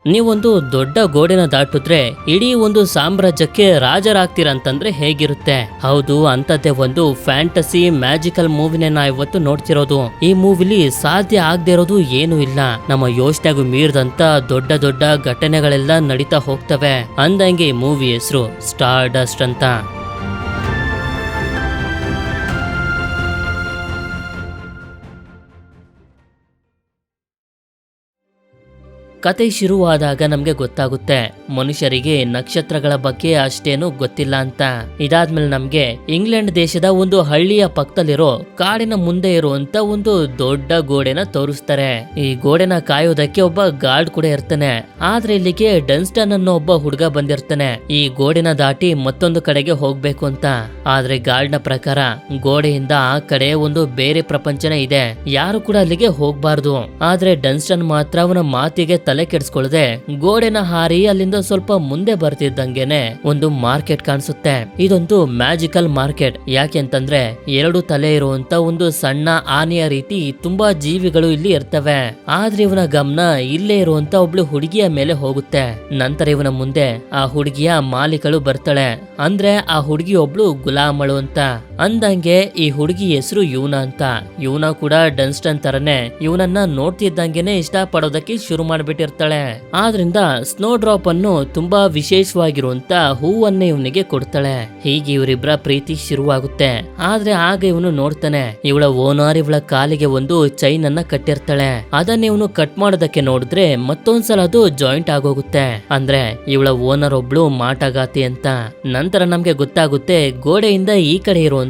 ನೀವೊಂದು ದೊಡ್ಡ ಗೋಡೆನ ದಾಟಿದ್ರೆ ಇಡೀ ಒಂದು ಸಾಮ್ರಾಜ್ಯಕ್ಕೆ ರಾಜರಾಗ್ತೀರಂತಂದ್ರೆ ಹೇಗಿರುತ್ತೆ? ಹೌದು, ಅಂತದ್ದೇ ಒಂದು ಫ್ಯಾಂಟಸಿ ಮ್ಯಾಜಿಕಲ್ ಮೂವಿನೇ ನಾ ಇವತ್ತು ನೋಡ್ತಿರೋದು. ಈ ಮೂವಿಲಿ ಸಾಧ್ಯ ಆಗದೆ ಇರೋದು ಏನು ಇಲ್ಲ. ನಮ್ಮ ಯೋಚನೆಗೂ ಮೀರಿದಂತ ದೊಡ್ಡ ದೊಡ್ಡ ಘಟನೆಗಳೆಲ್ಲ ನಡೀತಾ ಹೋಗ್ತವೆ. ಅಂದಂಗೆ ಈ ಮೂವಿ ಹೆಸರು ಸ್ಟಾರ್ ಡಸ್ಟ್ ಅಂತ. ಕತೆ ಶುರುವಾದಾಗ ನಮ್ಗೆ ಗೊತ್ತಾಗುತ್ತೆ ಮನುಷ್ಯರಿಗೆ ನಕ್ಷತ್ರಗಳ ಬಗ್ಗೆ ಅಷ್ಟೇನು ಗೊತ್ತಿಲ್ಲ ಅಂತ. ಇದಾದ್ಮೇಲೆ ನಮ್ಗೆ ಇಂಗ್ಲೆಂಡ್ ದೇಶದ ಒಂದು ಹಳ್ಳಿಯ ಪಕ್ಕದಲ್ಲಿರೋ ಕಾಡಿನ ಮುಂದೆ ಇರುವಂತ ಒಂದು ದೊಡ್ಡ ಗೋಡೆನ ತೋರಿಸ್ತಾರೆ. ಈ ಗೋಡೆನ ಕಾಯೋದಕ್ಕೆ ಒಬ್ಬ ಗಾರ್ಡ್ ಕೂಡ ಇರ್ತಾನೆ. ಆದ್ರೆ ಇಲ್ಲಿಗೆ ಡನ್ಸ್ಟನ್ ಅನ್ನೋ ಒಬ್ಬ ಹುಡುಗ ಬಂದಿರ್ತಾನೆ ಈ ಗೋಡೆನ ದಾಟಿ ಮತ್ತೊಂದು ಕಡೆಗೆ ಹೋಗ್ಬೇಕು ಅಂತ. ಆದ್ರೆ ಗಾರ್ಡ್ ನ ಪ್ರಕಾರ ಗೋಡೆಯಿಂದ ಆ ಕಡೆ ಒಂದು ಬೇರೆ ಪ್ರಪಂಚನ ಇದೆ, ಯಾರು ಕೂಡ ಅಲ್ಲಿಗೆ ಹೋಗ್ಬಾರ್ದು. ಆದ್ರೆ ಡನ್ಸ್ಟನ್ ಮಾತ್ರ ಅವನ ಮಾತಿಗೆ ತಲೆ ಕೆಡಿಸ್ಕೊಳ್ಳದೆ ಗೋಡೆನ ಹಾರಿ ಅಲ್ಲಿಂದ ಸ್ವಲ್ಪ ಮುಂದೆ ಬರ್ತಿದ್ದಂಗೆನೆ ಒಂದು ಮಾರ್ಕೆಟ್ ಕಾಣಿಸುತ್ತೆ. ಇದೊಂದು ಮ್ಯಾಜಿಕಲ್ ಮಾರ್ಕೆಟ್. ಯಾಕೆ ಅಂತಂದ್ರೆ ಎರಡು ತಲೆ ಇರುವಂತ ಒಂದು ಸಣ್ಣ ಆನೆಯ ರೀತಿ ತುಂಬಾ ಜೀವಿಗಳು ಇಲ್ಲಿ ಇರ್ತವೆ. ಆದ್ರೆ ಇವನ ಗಮನ ಇಲ್ಲೇ ಇರುವಂತ ಒಬ್ಳು ಹುಡುಗಿಯ ಮೇಲೆ ಹೋಗುತ್ತೆ. ನಂತರ ಇವನ ಮುಂದೆ ಆ ಹುಡುಗಿಯ ಮಾಲೀಕಳು ಬರ್ತಾಳೆ. ಅಂದ್ರೆ ಆ ಹುಡುಗಿ ಒಬ್ಳು ಗುಲಾಮಳು ಅಂತ. ಅಂದಂಗೆ ಈ ಹುಡುಗಿ ಹೆಸರು ಯೂನಾ ಅಂತ. ಯೂನಾ ಕೂಡ ಡನ್ಸ್ಟನ್ ತರನೇ ಇವನನ್ನ ನೋಡ್ತಿದ್ದಂಗೆನೆ ಇಷ್ಟ ಪಡೋದಕ್ಕೆ ಶುರು ಮಾಡ್ಬಿಟ್ಟಿರ್ತಾಳೆ. ಆದ್ರಿಂದ ಸ್ನೋ ಡ್ರಾಪ್ ಅನ್ನು ತುಂಬಾ ವಿಶೇಷವಾಗಿರುವಂತ ಹೂವನ್ನೇ ಇವನಿಗೆ ಕೊಡ್ತಾಳೆ. ಹೀಗೆ ಇವರಿಬ್ಬರ ಪ್ರೀತಿ ಶುರುವಾಗುತ್ತೆ. ಆದ್ರೆ ಆಗ ಇವನು ನೋಡ್ತಾನೆ ಇವಳ ಓನರ್ ಇವಳ ಕಾಲಿಗೆ ಒಂದು ಚೈನ್ ಅನ್ನ ಕಟ್ಟಿರ್ತಾಳೆ. ಅದನ್ನ ಇವನು ಕಟ್ ಮಾಡೋದಕ್ಕೆ ನೋಡಿದ್ರೆ ಮತ್ತೊಂದ್ಸಲ ಅದು ಜಾಯಿಂಟ್ ಆಗೋಗುತ್ತೆ. ಅಂದ್ರೆ ಇವಳ ಓನರ್ ಒಬ್ಳು ಮಾಟಗಾತಿ ಅಂತ. ನಂತರ ನಮ್ಗೆ ಗೊತ್ತಾಗುತ್ತೆ ಗೋಡೆಯಿಂದ ಈ ಕಡೆ ಇರುವಂತ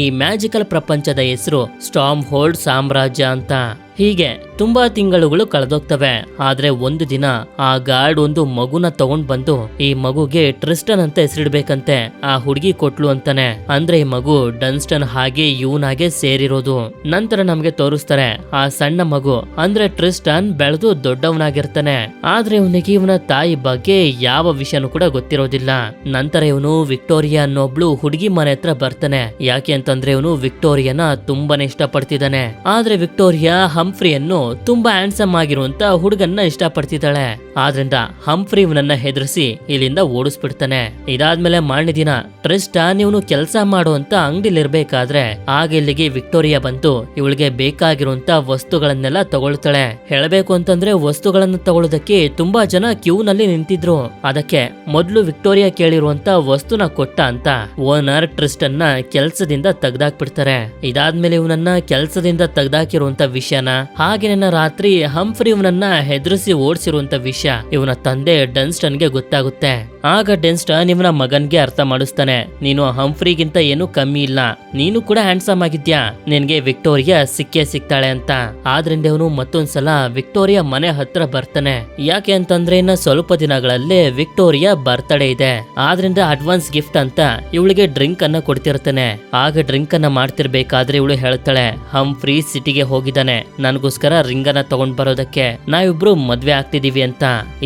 ಈ ಮ್ಯಾಜಿಕಲ್ ಪ್ರಪಂಚದ ಹೆಸರು ಸ್ಟಾರ್ಮ್ ಹೋಲ್ಡ್ ಸಾಮ್ರಾಜ್ಯ ಅಂತ. ಹೀಗೆ ತುಂಬಾ ತಿಂಗಳುಗಳು ಕಳೆದೋಗ್ತವೆ. ಆದ್ರೆ ಒಂದು ದಿನ ಆ ಗಾರ್ಡ್ ಒಂದು ಮಗುನ ತಗೊಂಡ್ ಬಂದು ಈ ಮಗುಗೆ ಟ್ರಿಸ್ಟನ್ ಅಂತ ಹೆಸರಿಡ್ಬೇಕಂತೆ ಆ ಹುಡುಗಿ ಕೊಟ್ಲು ಅಂತಾನೆ. ಅಂದ್ರೆ ಈ ಮಗು ಡನ್ಸ್ಟನ್ ಹಾಗೆ ಯೂನಾಗೆ ಸೇರಿರೋದು. ನಂತರ ನಮ್ಗೆ ತೋರಿಸ್ತಾರೆ ಆ ಸಣ್ಣ ಮಗು ಅಂದ್ರೆ ಟ್ರಿಸ್ಟನ್ ಬೆಳೆದು ದೊಡ್ಡವನಾಗಿರ್ತಾನೆ. ಆದ್ರೆ ಇವನಿಗೆ ಇವನ ತಾಯಿ ಬಗ್ಗೆ ಯಾವ ವಿಷಯನೂ ಕೂಡ ಗೊತ್ತಿರೋದಿಲ್ಲ. ನಂತರ ಇವನು ವಿಕ್ಟೋರಿಯಾ ಅನ್ನೊಬ್ಳು ಹುಡುಗಿ ಮನೆ ಹತ್ರ ಬರ್ತಾನೆ. ಯಾಕೆ ಅಂತಂದ್ರೆ ಇವನು ವಿಕ್ಟೋರಿಯಾನ ತುಂಬಾನೇ ಇಷ್ಟ ಪಡ್ತಿದ್ದಾನೆ. ಆದ್ರೆ ವಿಕ್ಟೋರಿಯಾ ಹಂಫ್ರಿಯನ್ನು ತುಂಬಾ ಹ್ಯಾಂಡ್ಸಮ್ ಆಗಿರುವಂತ ಹುಡುಗನ್ನ ಇಷ್ಟ ಪಡ್ತಿದ್ದಾಳೆ. ಆದ್ರಿಂದ ಹಂಫ್ರಿ ಇವನನ್ನ ಹೆದರಿಸಿ ಇಲ್ಲಿಂದ ಓಡಿಸ್ಬಿಡ್ತಾನೆ. ಇದಾದ್ಮೇಲೆ ಮಾರನೇ ದಿನ ಟ್ರಿಸ್ಟನ್ ಇವನು ಕೆಲಸ ಮಾಡುವಂತ ಅಂಗಡಿಲಿರ್ಬೇಕಾದ್ರೆ ಆಗ ಇಲ್ಲಿಗೆ ವಿಕ್ಟೋರಿಯಾ ಬಂತು ಇವಳಿಗೆ ಬೇಕಾಗಿರುವಂತ ವಸ್ತುಗಳನ್ನೆಲ್ಲ ತಗೊಳ್ತಾಳೆ. ಹೇಳಬೇಕು ಅಂತಂದ್ರೆ ವಸ್ತುಗಳನ್ನ ತಗೊಳ್ಳೋದಕ್ಕೆ ತುಂಬಾ ಜನ ಕ್ಯೂ ನಲ್ಲಿ ನಿಂತಿದ್ರು. ಅದಕ್ಕೆ ಮೊದ್ಲು ವಿಕ್ಟೋರಿಯಾ ಕೇಳಿರುವಂತ ವಸ್ತುನ ಕೊಟ್ಟ ಅಂತ ಓನರ್ ಟ್ರಿಸ್ಟನ್ ನ ಕೆಲ್ಸದಿಂದ ತೆಗ್ದಾಕ್ಬಿಡ್ತಾರೆ. ಇದಾದ್ಮೇಲೆ ಇವನನ್ನ ಕೆಲ್ಸದಿಂದ ತೆಗ್ದಾಕಿರುವಂತ ವಿಷಯನ ಹಾಗೆ ನನ್ನ ರಾತ್ರಿ ಹಂಫ್ರಿ ಇವನನ್ನ ಹೆದರಿಸಿ ಓಡಿಸಿರುವಂತ ವಿಷಯ ಇವನ ತಂದೆ ಡನ್ಸ್ಟನ್ಗೆ ಗೊತ್ತಾಗುತ್ತೆ. ಆಗ ಡನ್ಸ್ಟನ್ ಇವನ ಮಗನ್ಗೆ ಅರ್ಥ ಮಾಡಿಸ್ತಾನೆ, ನೀನು ಹಂಫ್ರಿಗಿಂತ ಏನು ಕಮ್ಮಿ ಇಲ್ಲ, ನೀನು ಕೂಡ ಹ್ಯಾಂಡ್ಸಮ್ ಆಗಿದ್ಯಾ, ನಿನ್ಗೆ ವಿಕ್ಟೋರಿಯಾ ಸಿಕ್ಕೇ ಸಿಗ್ತಾಳೆ ಅಂತ. ಆದ್ರಿಂದ ಇವನು ಮತ್ತೊಂದ್ಸಲ ವಿಕ್ಟೋರಿಯಾ ಮನೆ ಹತ್ರ ಬರ್ತಾನೆ. ಯಾಕೆ ಅಂತಂದ್ರೆ ಇನ್ನ ಸ್ವಲ್ಪ ದಿನಗಳಲ್ಲೇ ವಿಕ್ಟೋರಿಯಾ ಬರ್ತ್ಡೇ ಇದೆ. ಆದ್ರಿಂದ ಅಡ್ವಾನ್ಸ್ ಗಿಫ್ಟ್ ಅಂತ ಇವಳಿಗೆ ಡ್ರಿಂಕ್ ಅನ್ನ ಕೊಡ್ತಿರ್ತಾನೆ. ಆಗ ಡ್ರಿಂಕ್ ಅನ್ನ ಮಾಡ್ತಿರ್ಬೇಕಾದ್ರೆ ಇವಳು ಹೇಳ್ತಾಳೆ, ಹಂಫ್ರಿ ಸಿಟಿಗೆ ಹೋಗಿದ್ದಾನೆ, ನನಗೋಸ್ಕರ ರಿಂಗ್ ಅನ್ನ ತಗೊಂಡ್ ಬರೋದಕ್ಕೆ, ನಾವಿಬ್ರು ಮದ್ವೆ ಆಗ್ತಿದೀವಿ ಅಂತ.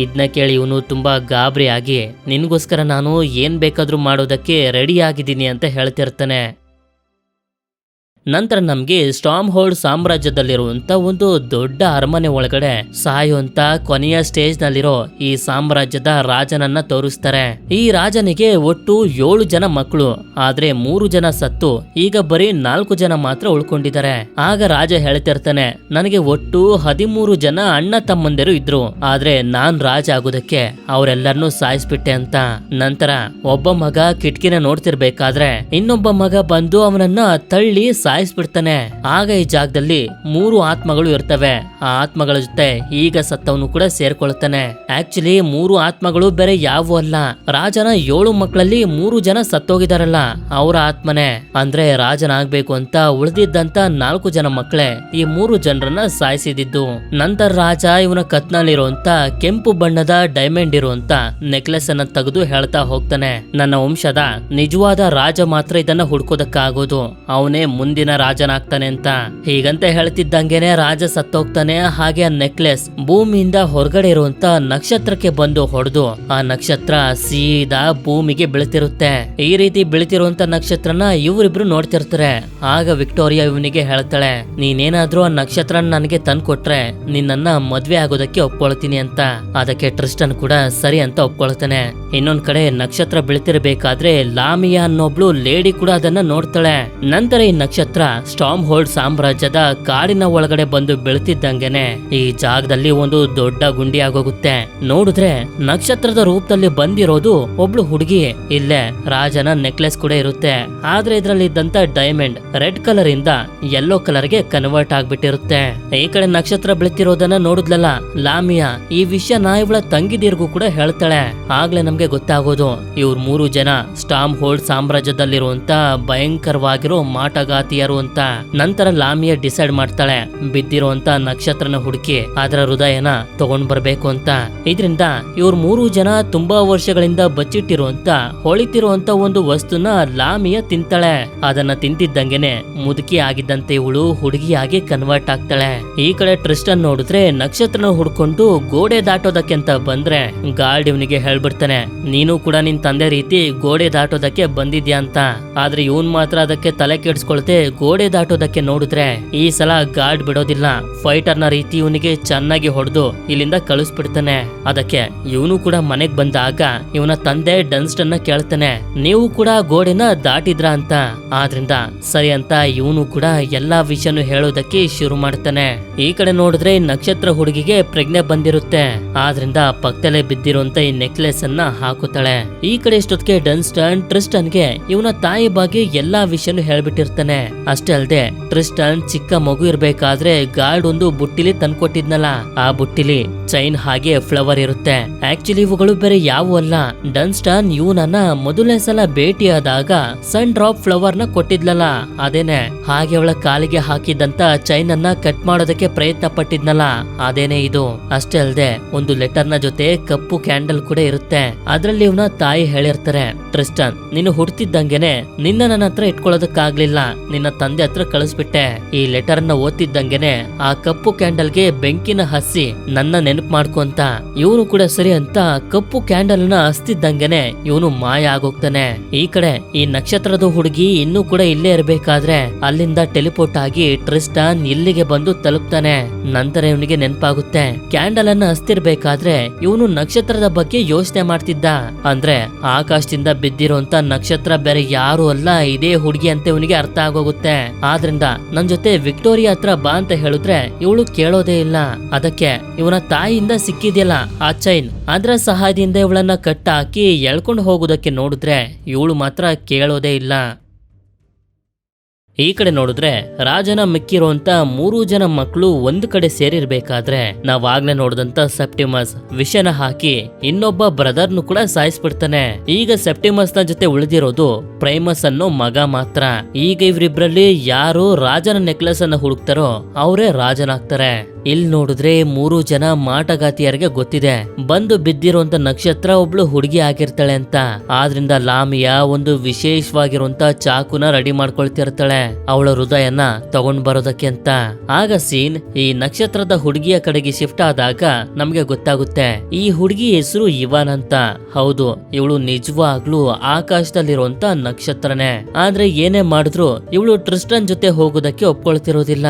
ಇದನ್ನ ಕೇಳಿ ಇವನು ತುಂಬಾ ಗಾಬರಿ ಆಗಿ ನಿನ್ಗೋಸ್ಕರ ನಾನು ಏನ್ ಬೇಕಾದ್ರೂ ಮಾಡೋದಕ್ಕೆ ರೆಡಿ ಆಗಿದ್ದೀನಿ ಅಂತ ಹೇಳ್ತಿರ್ತಾನೆ. ನಂತರ ನಮ್ಗೆ ಸ್ಟಾರ್ಮ್ ಹೋಲ್ಡ್ ಸಾಮ್ರಾಜ್ಯದಲ್ಲಿರುವಂತ ಒಂದು ದೊಡ್ಡ ಅರಮನೆ ಒಳಗಡೆ ಸಾಯುವಂತ ಕೊನೆಯ ಸ್ಟೇಜ್ ನಲ್ಲಿರೋ ಈ ಸಾಮ್ರಾಜ್ಯದ ರಾಜನನ್ನ ತೋರಿಸ್ತಾರೆ. ಈ ರಾಜನಿಗೆ ಒಟ್ಟು 7 ಜನ ಮಕ್ಕಳು. ಆದ್ರೆ 3 ಜನ ಸತ್ತು ಈಗ ಬರೀ 4 ಜನ ಮಾತ್ರ ಉಳ್ಕೊಂಡಿದ್ದಾರೆ. ಆಗ ರಾಜ ಹೇಳ್ತಿರ್ತಾನೆ, ನನಗೆ ಒಟ್ಟು 13 ಜನ ಅಣ್ಣ ತಮ್ಮಂದಿರು ಇದ್ರು, ಆದ್ರೆ ನಾನ್ ರಾಜ ಆಗೋದಕ್ಕೆ ಅವರೆಲ್ಲರನ್ನೂ ಸಾಯಿಸ್ಬಿಟ್ಟೆ ಅಂತ. ನಂತರ ಒಬ್ಬ ಮಗ ಕಿಟಕಿನ ನೋಡ್ತಿರ್ಬೇಕಾದ್ರೆ ಇನ್ನೊಬ್ಬ ಮಗ ಬಂದು ಅವನನ್ನ ತಳ್ಳಿ ಸಾಯಿಸ್ಬಿಡ್ತಾನೆ. ಆಗ ಈ ಜಾಗದಲ್ಲಿ 3 ಆತ್ಮಗಳು ಇರ್ತವೆ. ಆ ಆತ್ಮಗಳ ಜೊತೆ ಈಗ ಸತ್ತವನು ಕೂಡ ಸೇರ್ಕೊಳ್ತಾನೆ. ಆಕ್ಚುಲಿ 3 ಆತ್ಮಗಳು ಬೇರೆ ಯಾವು ಅಲ್ಲ, ರಾಜನ 7 ಮಕ್ಕಳಲ್ಲಿ 3 ಜನ ಸತ್ತೋಗಿದಾರಲ್ಲ ಅವರ ಆತ್ಮನೆ. ಅಂದ್ರೆ ರಾಜನಾಗ್ಬೇಕು ಅಂತ ಉಳಿದಿದ್ದಂತ 4 ಜನ ಮಕ್ಕಳೇ ಈ 3 ಜನರನ್ನ ಸಾಯಿಸಿದ್ದು. ನಂತರ ರಾಜ ಇವನ ಕತ್ನಲ್ಲಿರುವಂತ ಕೆಂಪು ಬಣ್ಣದ ಡೈಮಂಡ್ ಇರುವಂತ ನೆಕ್ಲೆಸ್ ಅನ್ನ ತೆಗೆದು ಹೇಳ್ತಾ ಹೋಗ್ತಾನೆ, ನನ್ನ ವಂಶದ ನಿಜವಾದ ರಾಜ ಮಾತ್ರ ಇದನ್ನ ಹುಡ್ಕೋದಕ್ಕಾಗೋದು, ಅವನೇ ಮುಂದಿನ ಮುಂದಿನ ರಾಜನಾಗ್ತಾನೆ ಅಂತ. ಹೀಗಂತ ಹೇಳ್ತಿದ್ದಂಗೆನೆ ರಾಜ ಸತ್ತೋಗ್ತಾನೆ. ಹಾಗೆ ಆ ನೆಕ್ಲೆಸ್ ಭೂಮಿಯಿಂದ ಹೊರಗಡೆ ಇರುವಂತ ನಕ್ಷತ್ರಕ್ಕೆ ಬಂದು ಹೊಡೆದು ಆ ನಕ್ಷತ್ರ ಸೀದಾ ಭೂಮಿಗೆ ಬೀಳ್ತಿರುತ್ತೆ. ಈ ರೀತಿ ಬೀಳ್ತಿರುವಂತ ನಕ್ಷತ್ರನ ಇವರಿಬ್ರು ನೋಡ್ತಿರ್ತಾರೆ. ಆಗ ವಿಕ್ಟೋರಿಯಾ ಇವನಿಗೆ ಹೇಳ್ತಾಳೆ, ನೀನೇನಾದ್ರೂ ಆ ನಕ್ಷತ್ರ ನನಗೆ ತಂದ್ಕೊಟ್ರೆ ನಿನ್ನನ್ನ ಮದ್ವೆ ಆಗೋದಕ್ಕೆ ಒಪ್ಕೊಳ್ತೀನಿ ಅಂತ. ಅದಕ್ಕೆ ಟ್ರಿಸ್ಟನ್ ಕೂಡ ಸರಿ ಅಂತ ಒಪ್ಕೊಳ್ತಾನೆ. ಇನ್ನೊಂದ್ ಕಡೆ ನಕ್ಷತ್ರ ಬೀಳ್ತಿರ್ಬೇಕಾದ್ರೆ ಲಾಮಿಯಾ ಅನ್ನೊಬ್ಳು ಲೇಡಿ ಕೂಡ ಅದನ್ನ ನೋಡ್ತಾಳೆ. ನಂತರ ಈ ನಕ್ಷತ್ರ ಸ್ಟಾಮ್ ಹೋಲ್ಡ್ ಸಾಮ್ರಾಜ್ಯದ ಕಾಡಿನ ಒಳಗಡೆ ಬಂದು ಬೀಳ್ತಿದ್ದಂಗೆನೆ ಈ ಜಾಗದಲ್ಲಿ ಒಂದು ದೊಡ್ಡ ಗುಂಡಿ ಆಗೋಗುತ್ತೆ. ನೋಡಿದ್ರೆ ನಕ್ಷತ್ರದ ರೂಪದಲ್ಲಿ ಬಂದಿರೋದು ಒಬ್ಳು ಹುಡುಗಿ. ಇಲ್ಲೇ ರಾಜನ ನೆಕ್ಲೆಸ್ ಕೂಡ ಇರುತ್ತೆ. ಆದ್ರೆ ಇದ್ರಲ್ಲಿ ಇದ್ದಂತ ಡೈಮಂಡ್ ರೆಡ್ ಕಲರ್ ಇಂದ ಯೆಲ್ಲೋ ಕಲರ್ ಗೆ ಕನ್ವರ್ಟ್ ಆಗ್ಬಿಟ್ಟಿರುತ್ತೆ. ಈ ಕಡೆ ನಕ್ಷತ್ರ ಬೀಳ್ತಿರೋದನ್ನ ನೋಡಿದ್ಲಲ್ಲ ಲಾಮಿಯಾ, ಈ ವಿಷಯನ ಇವಳ ತಂಗಿದಿರ್ಗೂ ಕೂಡ ಹೇಳ್ತಾಳೆ. ಆಗ್ಲೇ ನಮ್ಗೆ ಗೊತ್ತಾಗೋದು ಇವ್ರ 3 ಜನ ಸ್ಟಾಮ್ ಹೋಲ್ಡ್ ಸಾಮ್ರಾಜ್ಯದಲ್ಲಿರುವಂತ ಭಯಂಕರವಾಗಿರೋ ಮಾಟಗಾತಿಯರು ಅಂತ. ನಂತರ ಲಾಮಿಯಾ ಡಿಸೈಡ್ ಮಾಡ್ತಾಳೆ ಬಿದ್ದಿರುವಂತ ನಕ್ಷತ್ರನ ಹುಡುಕಿ ಅದರ ಹೃದಯನ ತಗೊಂಡ್ ಬರ್ಬೇಕು ಅಂತ. ಇದರಿಂದ ಇವ್ರ 3 ಜನ ತುಂಬಾ ವರ್ಷಗಳಿಂದ ಬಚ್ಚಿಟ್ಟಿರುವಂತ ಹೊಳಿತಿರುವಂತ ಒಂದು ವಸ್ತುನ ಲಾಮಿಯಾ ತಿಂತಾಳೆ. ಅದನ್ನ ತಿಂತಿದ್ದಂಗೆನೆ ಮುದುಕಿ ಆಗಿದ್ದಂತೆ ಇವಳು ಹುಡುಗಿಯಾಗಿ ಕನ್ವರ್ಟ್ ಆಗ್ತಾಳೆ. ಈ ಕಡೆ ಟ್ರಿಸ್ಟನ್ ನೋಡಿದ್ರೆ ನಕ್ಷತ್ರನ ಹುಡ್ಕೊಂಡು ಗೋಡೆ ದಾಟೋದಕ್ಕೆ ಅಂತ ಬಂದ್ರೆ ಗಾರ್ಡ್ ಇವನಿಗೆ ಹೇಳ್ಬಿಡ್ತಾನೆ, ನೀನು ಕೂಡ ನಿನ್ ತಂದೆ ರೀತಿ ಗೋಡೆ ದಾಟೋದಕ್ಕೆ ಬಂದಿದ್ಯಾ ಅಂತ. ಆದ್ರೆ ಇವನ್ ಮಾತ್ರ ಅದಕ್ಕೆ ತಲೆ ಕೆಡ್ಸ್ಕೊಳ್ತೆ ಗೋಡೆ ದಾಟೋದಕ್ಕೆ ನೋಡಿದ್ರೆ ಈ ಸಲ ಗಾರ್ಡ್ ಬಿಡೋದಿಲ್ಲ. ಫೈಟರ್ ನ ರೀತಿ ಇವನಿಗೆ ಚೆನ್ನಾಗಿ ಹೊಡೆದು ಇಲ್ಲಿಂದ ಕಳಿಸ್ಬಿಡ್ತಾನೆ. ಅದಕ್ಕೆ ಇವನು ಕೂಡ ಮನೆಗ್ ಬಂದಾಗ ಇವನ ತಂದೆ ಡನ್ಸ್ಟನ್ ನ ಕೇಳ್ತಾನೆ, ನೀವು ಕೂಡ ಗೋಡೆನ ದಾಟಿದ್ರ ಅಂತ. ಆದ್ರಿಂದ ಸರಿ ಅಂತ ಇವನು ಕೂಡ ಎಲ್ಲಾ ವಿಷಯನು ಹೇಳೋದಕ್ಕೆ ಶುರು ಮಾಡ್ತಾನೆ. ಈ ಕಡೆ ನೋಡಿದ್ರೆ ನಕ್ಷತ್ರ ಹುಡುಗಿಗೆ ಪ್ರಜ್ಞೆ ಬಂದಿರುತ್ತೆ. ಆದ್ರಿಂದ ಪಕ್ಕದಲ್ಲೇ ಬಿದ್ದಿರುವಂತ ಈ ನೆಕ್ಲೆಸ್ ಅನ್ನ ಹಾಕುತ್ತಾಳೆ. ಈ ಕಡೆ ಇಷ್ಟೊತ್ತಿಗೆ ಡನ್ಸ್ಟನ್ ಟ್ರಿಸ್ಟನ್ಗೆ ಇವನ ತಾಯಿ ಬಗ್ಗೆ ಎಲ್ಲಾ ವಿಷಯನು ಹೇಳ್ಬಿಟ್ಟಿರ್ತಾನೆ. ಅಷ್ಟೇ ಅಲ್ದೆ ಟ್ರಿಸ್ಟನ್ ಚಿಕ್ಕ ಮಗು ಇರ್ಬೇಕಾದ್ರೆ ಗಾರ್ಡ್ ಒಂದು ಬುಟ್ಟಿಲಿ ತಂದ್ಕೊಟ್ಟಿದ್ನಲ್ಲ, ಆ ಬುಟ್ಟಿಲಿ ಚೈನ್ ಹಾಗೆ ಫ್ಲವರ್ ಇರುತ್ತೆ. ಆಕ್ಚುಲಿ ಇವುಗಳು ಬೇರೆ ಯಾವು ಅಲ್ಲ, ಡನ್ಸ್ಟನ್ ಇವನನ್ನ ಮೊದಲನೇ ಸಲ ಭೇಟಿಯಾದಾಗ ಸನ್ ಡ್ರಾಪ್ ಫ್ಲವರ್ ನ ಕೊಟ್ಟಿದ್ಲಲ್ಲ ಅದೇನೆ. ಹಾಗೆ ಅವಳ ಕಾಲಿಗೆ ಹಾಕಿದಂತ ಚೈನ್ ಅನ್ನ ಕಟ್ ಮಾಡೋದಕ್ಕೆ ಪ್ರಯತ್ನ ಪಟ್ಟಿದ್ನಲ್ಲ ಅದೇನೆ ಇದು. ಅಷ್ಟೇ ಅಲ್ದೆ ಒಂದು ಲೆಟರ್ ನ ಜೊತೆ ಕಪ್ಪು ಕ್ಯಾಂಡಲ್ ಕೂಡ ಇರುತ್ತೆ. ಅದ್ರಲ್ಲಿ ಇವನ ತಾಯಿ ಹೇಳಿರ್ತಾರೆ, ಟ್ರಿಸ್ಟನ್ ನೀನು ಹುಡ್ತಿದ್ದಂಗೆನೆ ನಿನ್ನ ನನ್ನ ಹತ್ರ ಇಟ್ಕೊಳ್ಳೋದಕ್ಕಾಗ್ಲಿಲ್ಲ, ನಿನ್ನ ತಂದೆ ಹತ್ರ ಕಳಿಸ್ಬಿಟ್ಟೆ. ಈ ಲೆಟರ್ ನ ಓದ್ತಿದ್ದಂಗೆನೆ ಆ ಕಪ್ಪು ಕ್ಯಾಂಡಲ್ಗೆ ಬೆಂಕಿನ ಹಸಿ ನನ್ನ ನೆನಪು ಮಾಡ್ಕೊಂತ. ಇವನು ಕೂಡ ಸರಿ ಅಂತ ಕಪ್ಪು ಕ್ಯಾಂಡಲ್ ನ ಹಸ್ತಿದ್ದಂಗೆನೆ ಇವನು ಮಾಯ ಆಗೋಗ್ತಾನೆ. ಈ ಕಡೆ ಈ ನಕ್ಷತ್ರದ ಹುಡುಗಿ ಇನ್ನೂ ಕೂಡ ಇಲ್ಲೇ ಇರ್ಬೇಕಾದ್ರೆ ಅಲ್ಲಿಂದ ಟೆಲಿಪೋರ್ಟ್ ಆಗಿ ಟ್ರಿಸ್ಟನ್ ಇಲ್ಲಿಗೆ ಬಂದು ತಲುಪ್ತಾನೆ. ನಂತರ ಇವನಿಗೆ ನೆನಪಾಗುತ್ತೆ ಕ್ಯಾಂಡಲ್ ಅನ್ನ ಹಸ್ತಿರ್ಬೇಕಾದ್ರೆ ಇವನು ನಕ್ಷತ್ರದ ಬಗ್ಗೆ ಯೋಚನೆ ಮಾಡ್ತಿದ್ದ. ಅಂದ್ರೆ ಆಕಾಶದಿಂದ ಬಿದ್ದಿರುವಂತ ನಕ್ಷತ್ರ ಬೇರೆ ಯಾರು ಅಲ್ಲ, ಇದೇ ಹುಡುಗಿ ಅಂತ ಇವನಿಗೆ ಅರ್ಥ ಆಗೋಗುತ್ತೆ. ಆದ್ರಿಂದ ನನ್ ಜೊತೆ ವಿಕ್ಟೋರಿಯಾ ಹತ್ರ ಬಾ ಅಂತ ಹೇಳಿದ್ರೆ ಇವಳು ಕೇಳೋದೇ ಇಲ್ಲ. ಅದಕ್ಕೆ ಇವನ ತಾಯಿಯಿಂದ ಸಿಕ್ಕಿದ್ಯಲ್ಲ ಆ ಚೈನ್, ಅದರ ಸಹಾಯದಿಂದ ಇವಳನ್ನ ಕಟ್ಟಾಕಿ ಎಳ್ಕೊಂಡು ಹೋಗೋದಕ್ಕೆ ನೋಡಿದ್ರೆ ಇವಳು ಮಾತ್ರ ಕೇಳೋದೇ ಇಲ್ಲ. ಈ ಕಡೆ ನೋಡಿದ್ರೆ ರಾಜನ ಮಿಕ್ಕಿರುವಂತ 3 ಜನ ಮಕ್ಕಳು ಒಂದು ಕಡೆ ಸೇರಿರ್ಬೇಕಾದ್ರೆ ನಾವಾಗ್ಲೇ ನೋಡಿದಂತ ಸೆಪ್ಟಿಮಸ್ ವಿಷನ ಹಾಕಿ ಇನ್ನೊಬ್ಬ ಬ್ರದರ್ನು ಕೂಡ ಸಾಯಿಸ್ಬಿಡ್ತಾನೆ. ಈಗ ಸೆಪ್ಟಿಮಸ್ ನ ಜೊತೆ ಉಳಿದಿರೋದು ಪ್ರೈಮಸ್ ಅನ್ನೋ ಮಗ ಮಾತ್ರ. ಈಗ ಇವ್ರಿಬ್ರಲ್ಲಿ ಯಾರು ರಾಜನ ನೆಕ್ಲೆಸ್ ಅನ್ನ ಹುಡುಕ್ತಾರೋ ಅವರೇ ರಾಜನಾಗ್ತಾರೆ. ಇಲ್ಲಿ ನೋಡಿದ್ರೆ 3 ಜನ ಮಾಟಗಾತಿಯರಿಗೆ ಗೊತ್ತಿದೆ ಬಂದು ಬಿದ್ದಿರುವಂತ ನಕ್ಷತ್ರ ಒಬ್ಳು ಹುಡುಗಿ ಆಗಿರ್ತಾಳೆ ಅಂತ. ಆದ್ರಿಂದ ಲಾಮಿಯಾ ಒಂದು ವಿಶೇಷವಾಗಿರುವಂತ ಚಾಕುನ ರೆಡಿ ಮಾಡ್ಕೊಳ್ತಿರ್ತಾಳೆ ಅವಳ ಹೃದಯನ ತಗೊಂಡ್ ಬರೋದಕ್ಕೆ ಅಂತ. ಆಗ ಸೀನ್ ಈ ನಕ್ಷತ್ರದ ಹುಡುಗಿಯ ಕಡೆಗೆ ಶಿಫ್ಟ್ ಆದಾಗ ನಮ್ಗೆ ಗೊತ್ತಾಗುತ್ತೆ ಈ ಹುಡುಗಿ ಹೆಸರು ಇವಾನ್ ಅಂತ. ಹೌದು, ಇವಳು ನಿಜವಾಗ್ಲೂ ಆಕಾಶದಲ್ಲಿರುವಂತ ನಕ್ಷತ್ರನೇ. ಆದ್ರೆ ಏನೇ ಮಾಡಿದ್ರು ಇವಳು ಟ್ರಿಸ್ಟನ್ ಜೊತೆ ಹೋಗೋದಕ್ಕೆ ಒಪ್ಕೊಳ್ತಿರೋದಿಲ್ಲ.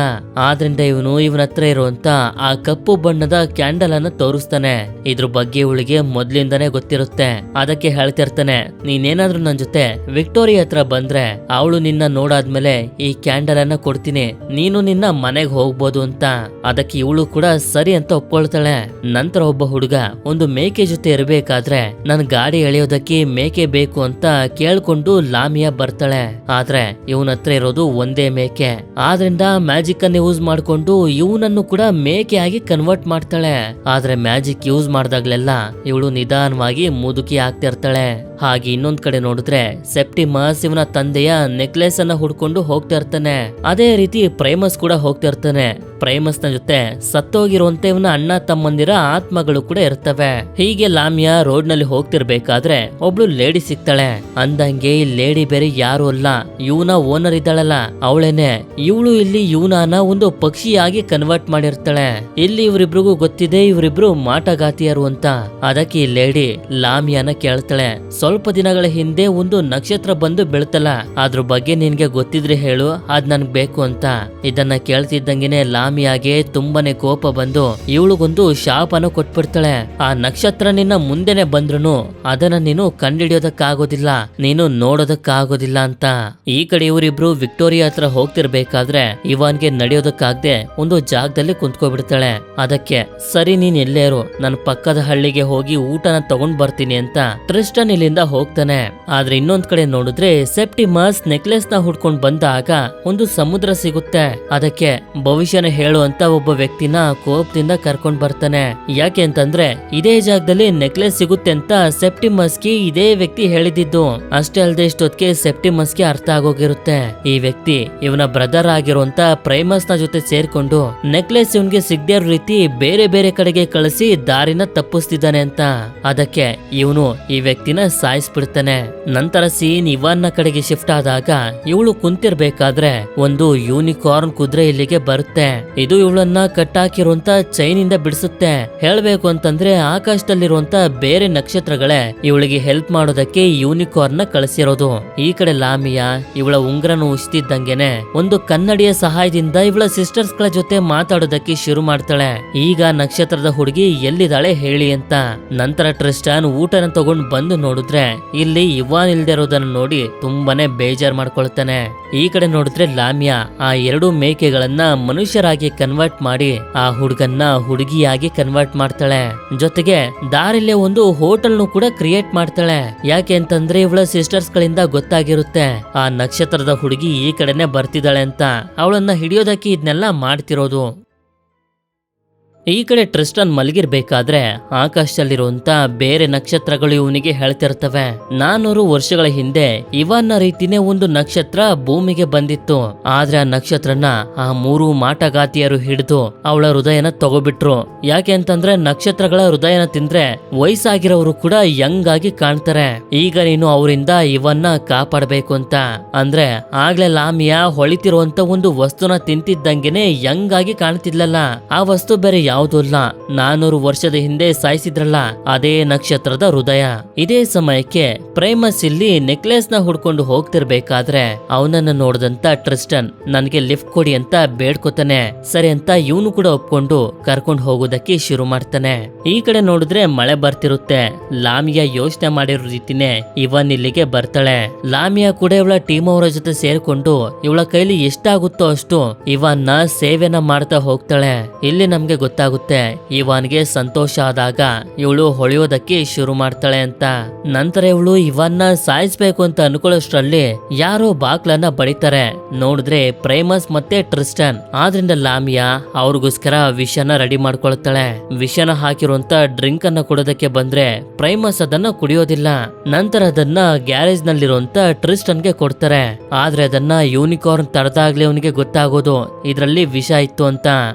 ಆದ್ರಿಂದ ಇವನು ಇವನ ಹತ್ರ ಇರುವಂತ ಆ ಕಪ್ಪು ಬಣ್ಣದ ಕ್ಯಾಂಡಲ್ ಅನ್ನ ತೋರಿಸ್ತಾನೆ. ಇದ್ರ ಬಗ್ಗೆ ಇವಳಿಗೆ ಮೊದ್ಲಿಂದಾನೇ ಗೊತ್ತಿರುತ್ತೆ. ಅದಕ್ಕೆ ಹೇಳ್ತಿರ್ತಾನೆ, ನೀನೇನಾದ್ರೂ ನನ್ ಜೊತೆ ವಿಕ್ಟೋರಿಯಾ ಹತ್ರ ಬಂದ್ರೆ ಅವಳು ನಿನ್ನ ನೋಡಾದ್ಮೇಲೆ ಈ ಕ್ಯಾಂಡಲ್ ಅನ್ನ ಕೊಡ್ತೀನಿ, ನೀನು ನಿನ್ನ ಮನೆಗೆ ಹೋಗ್ಬೋದು ಅಂತ. ಅದಕ್ಕೆ ಇವಳು ಕೂಡ ಸರಿ ಅಂತ ಒಪ್ಕೊಳ್ತಾಳೆ. ನಂತರ ಒಬ್ಬ ಹುಡುಗ ಒಂದು ಮೇಕೆ ಜೊತೆ ಇರಬೇಕಾದ್ರೆ ನನ್ ಗಾಡಿ ಎಳೆಯೋದಕ್ಕೆ ಮೇಕೆ ಬೇಕು ಅಂತ ಕೇಳ್ಕೊಂಡು ಲಾಮಿಯಾ ಬರ್ತಾಳೆ. ಆದ್ರೆ ಇವನ ಹತ್ರ ಇರೋದು ಒಂದೇ ಮೇಕೆ. ಆದ್ರಿಂದ ಮ್ಯಾಜಿಕ್ ಅನ್ನು ಯೂಸ್ ಮಾಡ್ಕೊಂಡು ಇವನನ್ನು ಕೂಡ ಮೇಕೆ ಆಗಿ ಕನ್ವರ್ಟ್ ಮಾಡ್ತಾಳೆ. ಆದ್ರೆ ಮ್ಯಾಜಿಕ್ ಯೂಸ್ ಮಾಡ್ದಾಗ್ಲೆಲ್ಲ ಇವಳು ನಿಧಾನವಾಗಿ ಮುದುಕಿ ಆಗ್ತಿರ್ತಾಳೆ. ಹಾಗೆ ಇನ್ನೊಂದ್ ಕಡೆ ನೋಡಿದ್ರೆ ಸೆಪ್ಟಿಮಸ್ ಇವನ ತಂದೆಯ ನೆಕ್ಲೆಸ್ ಅನ್ನ ಹುಡ್ಕೊಂಡು ಹೋಗ್ತಾ ಇರ್ತಾನೆ. ಅದೇ ರೀತಿ ಪ್ರೈಮಸ್ ಕೂಡ ಹೋಗ್ತಾ ಇರ್ತಾನೆ. ಪ್ರೈಮಸ್ ನ ಜೊತೆ ಸತ್ತೋಗಿರುವಂತೆ ಇವನ ಅಣ್ಣ ತಮ್ಮಂದಿರ ಆತ್ಮಗಳು ಕೂಡ ಇರ್ತವೆ. ಹೀಗೆ ಲಾಮಿಯಾ ರೋಡ್ ನಲ್ಲಿ ಹೋಗ್ತಿರ್ಬೇಕಾದ್ರೆ ಒಬ್ಳು ಲೇಡಿ ಸಿಗ್ತಾಳೆ. ಅಂದಂಗೆ ಈ ಲೇಡಿ ಬೇರೆ ಯಾರು ಅಲ್ಲ, ಇವನ ಓನರ್ ಇದ್ದಾಳಲ್ಲ ಅವಳೇನೆ. ಇವಳು ಇಲ್ಲಿ ಇವನನ್ನ ಒಂದು ಪಕ್ಷಿಯಾಗಿ ಕನ್ವರ್ಟ್ ಮಾಡಿರ್ತಾಳೆ. ಇಲ್ಲಿ ಇವರಿಬ್ರಿಗೂ ಗೊತ್ತಿದೆ ಇವರಿಬ್ರು ಮಾಟಗಾತಿಯರು ಅಂತ. ಅದಕ್ಕೆ ಈ ಲೇಡಿ ಲಾಮಿಯಾನ ಕೇಳ್ತಾಳೆ, ಸ್ವಲ್ಪ ದಿನಗಳ ಹಿಂದೆ ಒಂದು ನಕ್ಷತ್ರ ಬಂದು ಬೀಳ್ತಲ್ಲ, ಅದ್ರ ಬಗ್ಗೆ ನಿನ್ಗೆ ಗೊತ್ತಿದ್ರೆ ಹೇಳು, ಅದ್ ನನ್ಗ್ ಬೇಕು ಅಂತ. ಇದನ್ನ ಕೇಳ್ತಿದ್ದಂಗೆನೆ ಲಾಮಿಯಾಗೆ ತುಂಬಾನೇ ಕೋಪ ಬಂದು ಇವಳಿಗೊಂದು ಶಾಪನ ಕೊಟ್ಬಿಡ್ತಾಳೆ. ಆ ನಕ್ಷತ್ರ ನಿನ್ನ ಮುಂದೆನೆ ಬಂದ್ರು ಅದನ್ನ ನೀನು ಕಂಡಿಡಿಯೋದಕ್ಕಾಗೋದಿಲ್ಲ, ನೀನು ನೋಡೋದಕ್ಕಾಗೋದಿಲ್ಲ ಅಂತ. ಈ ಕಡೆ ಇವರಿಬ್ರು ವಿಕ್ಟೋರಿಯಾ ಹತ್ರ ಹೋಗ್ತಿರ್ಬೇಕಾದ್ರೆ ಇವಾನ್ಗೆ ನಡೆಯೋದಕ್ಕಾಗದೆ ಒಂದು ಜಾಗದಲ್ಲಿ ಕುಂತ್ಕೋಬಿಡ್ತಾಳೆ. ಅದಕ್ಕೆ ಸರಿ ನೀನ್ ಎಲ್ಲೇ ಇರು, ನನ್ನ ಪಕ್ಕದ ಹಳ್ಳಿಗೆ ಹೋಗಿ ಊಟನ ತಗೊಂಡ್ ಬರ್ತೀನಿ ಅಂತ ಟ್ರಿಸ್ಟನ್ ಇಲ್ಲಿಂದ ಹೋಗ್ತಾನೆ. ಆದ್ರೆ ಇನ್ನೊಂದ್ ಕಡೆ ನೋಡಿದ್ರೆ ಸೆಪ್ಟಿಮಸ್ ನೆಕ್ಲೆಸ್ ನ ಹುಡ್ಕೊಂಡ್ ಬಂದಾಗ ಒಂದು ಸಮುದ್ರ ಸಿಗುತ್ತೆ. ಅದಕ್ಕೆ ಭವಿಷ್ಯನ ಹೇಳು ಅಂತ ಒಬ್ಬ ವ್ಯಕ್ತಿನ ಕೋಪದಿಂದ ಕರ್ಕೊಂಡ್ ಬರ್ತಾನೆ. ಯಾಕೆ ಅಂತಂದ್ರೆ ಇದೇ ಜಾಗದಲ್ಲಿ ನೆಕ್ಲೆಸ್ ಸಿಗುತ್ತೆ ಅಂತ ಸೆಪ್ಟಿಮಸ್ಗೆ ಇದೇ ವ್ಯಕ್ತಿ ಹೇಳಿದ್ದು. ಅಷ್ಟೇ ಅಲ್ಲದೆ ಇಷ್ಟೊತ್ತಿಗೆ ಸೆಪ್ಟಿಮಸ್ಗೆ ಅರ್ಥ ಆಗೋಗಿರುತ್ತೆ ಈ ವ್ಯಕ್ತಿ ಇವನ ಬ್ರದರ್ ಆಗಿರುವಂತ ಪ್ರೈಮಸ್ ನ ಜೊತೆ ಸೇರ್ಕೊಂಡು ನೆಕ್ಲೆಸ್ ಇವನ್ಗೆ ಸಿಗದೇ ಇರೋ ರೀತಿ ಬೇರೆ ಬೇರೆ ಕಡೆಗೆ ಕಳಿಸಿ ದಾರಿನ ತಪ್ಪಿಸ್ತಿದ್ದಾನೆ ಅಂತ. ಅದಕ್ಕೆ ಇವನು ಈ ವ್ಯಕ್ತಿನ ಸಾಯಿಸ್ಬಿಡ್ತಾನೆ. ನಂತರ ಸೀನ್ ಇವನ್ನ ಕಡೆಗೆ ಶಿಫ್ಟ್ ಆದಾಗ ಇವಳು ಕುಂತಿರ್ಬೇಕಾದ್ರೆ ಒಂದು ಯೂನಿಕಾರ್ನ್ ಕುದುರೆ ಇಲ್ಲಿಗೆ ಬರುತ್ತೆ. ಇದು ಇವಳನ್ನ ಕಟ್ಟಾಕಿರುವಂತ ಚೈನ್ ಇಂದ ಬಿಡಿಸುತ್ತೆ. ಹೇಳ್ಬೇಕು ಅಂತಂದ್ರೆ ಆಕಾಶದಲ್ಲಿರುವಂತ ಬೇರೆ ನಕ್ಷತ್ರಗಳೇ ಇವಳಿಗೆ ಹೆಲ್ಪ್ ಮಾಡೋದಕ್ಕೆ ಯೂನಿಕಾರ್ನ್ ನ ಕಳಿಸಿರೋದು. ಈ ಕಡೆ ಲಾಮಿಯಾ ಇವಳ ಉಂಗ್ರನು ಉಷ್ತಿದ್ದಂಗೆನೆ ಒಂದು ಕನ್ನಡಿಯ ಸಹಾಯದಿಂದ ಇವಳ ಸಿಸ್ಟರ್ಸ್ ಗಳ ಜೊತೆ ಮಾತಾಡೋದಕ್ಕೆ ಶುರು ಮಾಡ್ತಾಳೆ. ಈಗ ನಕ್ಷತ್ರದ ಹುಡುಗಿ ಎಲ್ಲಿದ್ದಾಳೆ ಹೇಳಿ ಅಂತ. ನಂತರ ಟ್ರಿಸ್ಟನ್ ಊಟನ ತಗೊಂಡ್ ಬಂದು ನೋಡಿದ್ರೆ ಇಲ್ಲಿ ಇವಾನ್ ಇಲ್ದೇ ಇರೋದನ್ನ ನೋಡಿ ತುಂಬಾನೇ ಬೇಜಾರ್ ಮಾಡ್ಕೊಳ್ತಾನೆ. ಈ ಕಡೆ ನೋಡಿದ್ರೆ ಲಾಮಿಯಾ ಆ ಎರಡು ಮೇಕೆಗಳನ್ನ ಮನುಷ್ಯರಾಗಿ ಕನ್ವರ್ಟ್ ಮಾಡಿ ಆ ಹುಡುಗನ್ನ ಹುಡುಗಿಯಾಗಿ ಕನ್ವರ್ಟ್ ಮಾಡ್ತಾಳೆ. ಜೊತೆಗೆ ದಾರಿಲ್ಲೇ ಒಂದು ಹೋಟೆಲ್ನು ಕೂಡ ಕ್ರಿಯೇಟ್ ಮಾಡ್ತಾಳೆ. ಯಾಕೆ ಅಂತಂದ್ರೆ ಇವಳ ಸಿಸ್ಟರ್ಸ್ ಗಳಿಂದ ಗೊತ್ತಾಗಿರುತ್ತೆ ಆ ನಕ್ಷತ್ರದ ಹುಡುಗಿ ಈ ಕಡೆನೆ ಬರ್ತಿದ್ದಾಳೆ ಅಂತ. ಅವಳನ್ನ ಹಿಡಿಯೋದಕ್ಕೆ ಇದನ್ನೆಲ್ಲ ಮಾಡ್ತಿರೋದು. ಈ ಕಡೆ ಟ್ರಿಸ್ಟನ್ ಮಲಗಿರ್ಬೇಕಾದ್ರೆ ಆಕಾಶದಲ್ಲಿರುವಂತ ಬೇರೆ ನಕ್ಷತ್ರಗಳು ಇವನಿಗೆ ಹೇಳ್ತಿರ್ತವೆ, 400 ವರ್ಷಗಳ ಹಿಂದೆ ಇವನ್ನ ರೀತಿನೇ ಒಂದು ನಕ್ಷತ್ರ ಭೂಮಿಗೆ ಬಂದಿತ್ತು. ಆದ್ರೆ ಆ ನಕ್ಷತ್ರನ ಆ 3 ಮಾಟಗಾತಿಯರು ಹಿಡಿದು ಅವಳ ಹೃದಯನ ತಗೋಬಿಟ್ರು. ಯಾಕೆ ಅಂತಂದ್ರೆ ನಕ್ಷತ್ರಗಳ ಹೃದಯನ ತಿಂದ್ರೆ ವಯಸ್ಸಾಗಿರೋರು ಕೂಡ ಯಂಗ್ ಆಗಿ ಕಾಣ್ತಾರೆ. ಈಗ ನೀನು ಅವರಿಂದ ಇವನ್ನ ಕಾಪಾಡಬೇಕು ಅಂತ. ಅಂದ್ರೆ ಆಗ್ಲೇ ಲಾಮಿಯಾ ಹೊಳಿತಿರುವಂತ ಒಂದು ವಸ್ತುನ ತಿಂತಿದ್ದಂಗೆನೆ ಯಂಗ್ ಆಗಿ ಕಾಣ್ತಿದ್ಲಲ್ಲ. ಆ ವಸ್ತು ಬೇರೆ ಯಾವುದೂ ಅಲ್ಲ, 400 ವರ್ಷದ ಹಿಂದೆ ಸಾಯಿಸಿದ್ರಲ್ಲ ಅದೇ ನಕ್ಷತ್ರದ ಹೃದಯ. ಇದೇ ಸಮಯಕ್ಕೆ ಪ್ರೈಮಸ್ ಇಲ್ಲಿ ನೆಕ್ಲೆಸ್ ನ ಹುಡ್ಕೊಂಡು ಹೋಗ್ತಿರ್ಬೇಕಾದ್ರೆ ಅವನನ್ನ ನೋಡಿದಂತ ಟ್ರಿಸ್ಟನ್ ನನ್ಗೆ ಲಿಫ್ಟ್ ಕೊಡಿ ಅಂತ ಬೇಡ್ಕೋತಾನೆ. ಸರಿ ಅಂತ ಇವನು ಕೂಡ ಒಪ್ಕೊಂಡು ಕರ್ಕೊಂಡು ಹೋಗೋದಕ್ಕೆ ಶುರು ಮಾಡ್ತಾನೆ. ಈ ಕಡೆ ನೋಡಿದ್ರೆ ಮಳೆ ಬರ್ತಿರುತ್ತೆ. ಲಾಮಿಯಾ ಯೋಚನೆ ಮಾಡಿರೋ ರೀತಿನೇ ಇವನ್ ಇಲ್ಲಿಗೆ ಬರ್ತಾಳೆ. ಲಾಮಿಯಾ ಕೂಡ ಇವಳ ಟೀಮ್ ಅವರ ಜೊತೆ ಸೇರ್ಕೊಂಡು ಇವಳ ಕೈಲಿ ಎಷ್ಟಾಗುತ್ತೋ ಅಷ್ಟು ಇವನ್ನ ಸೇವೆನ ಮಾಡ್ತಾ ಹೋಗ್ತಾಳೆ. ಇಲ್ಲಿ ನಮ್ಗೆ ಗೊತ್ತಾಗುತ್ತೆ ಇವನ್ಗೆ ಸಂತೋಷ ಆದಾಗ ಇವಳು ಹೊಳೆಯೋದಕ್ಕೆ ಶುರು ಮಾಡ್ತಾಳೆ ಅಂತ. ನಂತರ ಇವಳು ಇವನ್ನ ಸಾಯಿಸ್ಬೇಕು ಅಂತ ಅನ್ಕೊಳ್ಳೋಷ್ಟ್ರಲ್ಲಿ ಯಾರೋ ಬಾಕ್ಲನ್ನ ಬಡಿತಾರೆ. ನೋಡಿದ್ರೆ ಪ್ರೈಮಸ್ ಮತ್ತೆ ಟ್ರಿಸ್ಟನ್. ಆದ್ರಿಂದ ಲಾಮಿಯಾ ಅವ್ರಿಗೋಸ್ಕರ ವಿಷನ ರೆಡಿ ಮಾಡ್ಕೊಳ್ತಾಳೆ. ವಿಷನ ಹಾಕಿರುವಂತ ಡ್ರಿಂಕ್ ಅನ್ನ ಕೊಡೋದಕ್ಕೆ ಬಂದ್ರೆ ಪ್ರೈಮಸ್ ಅದನ್ನ ಕುಡಿಯೋದಿಲ್ಲ. ನಂತರ ಅದನ್ನ ಗ್ಯಾರೇಜ್ ನಲ್ಲಿರುವಂತ ಟ್ರಿಸ್ಟನ್ಗೆ ಕೊಡ್ತಾರೆ. ಆದ್ರೆ ಅದನ್ನ ಯೂನಿಕಾರ್ನ್ ತಡೆದಾಗ್ಲೇ ಅವನಿಗೆ ಗೊತ್ತಾಗೋದು ಇದ್ರಲ್ಲಿ ವಿಷ ಇತ್ತು ಅಂತ.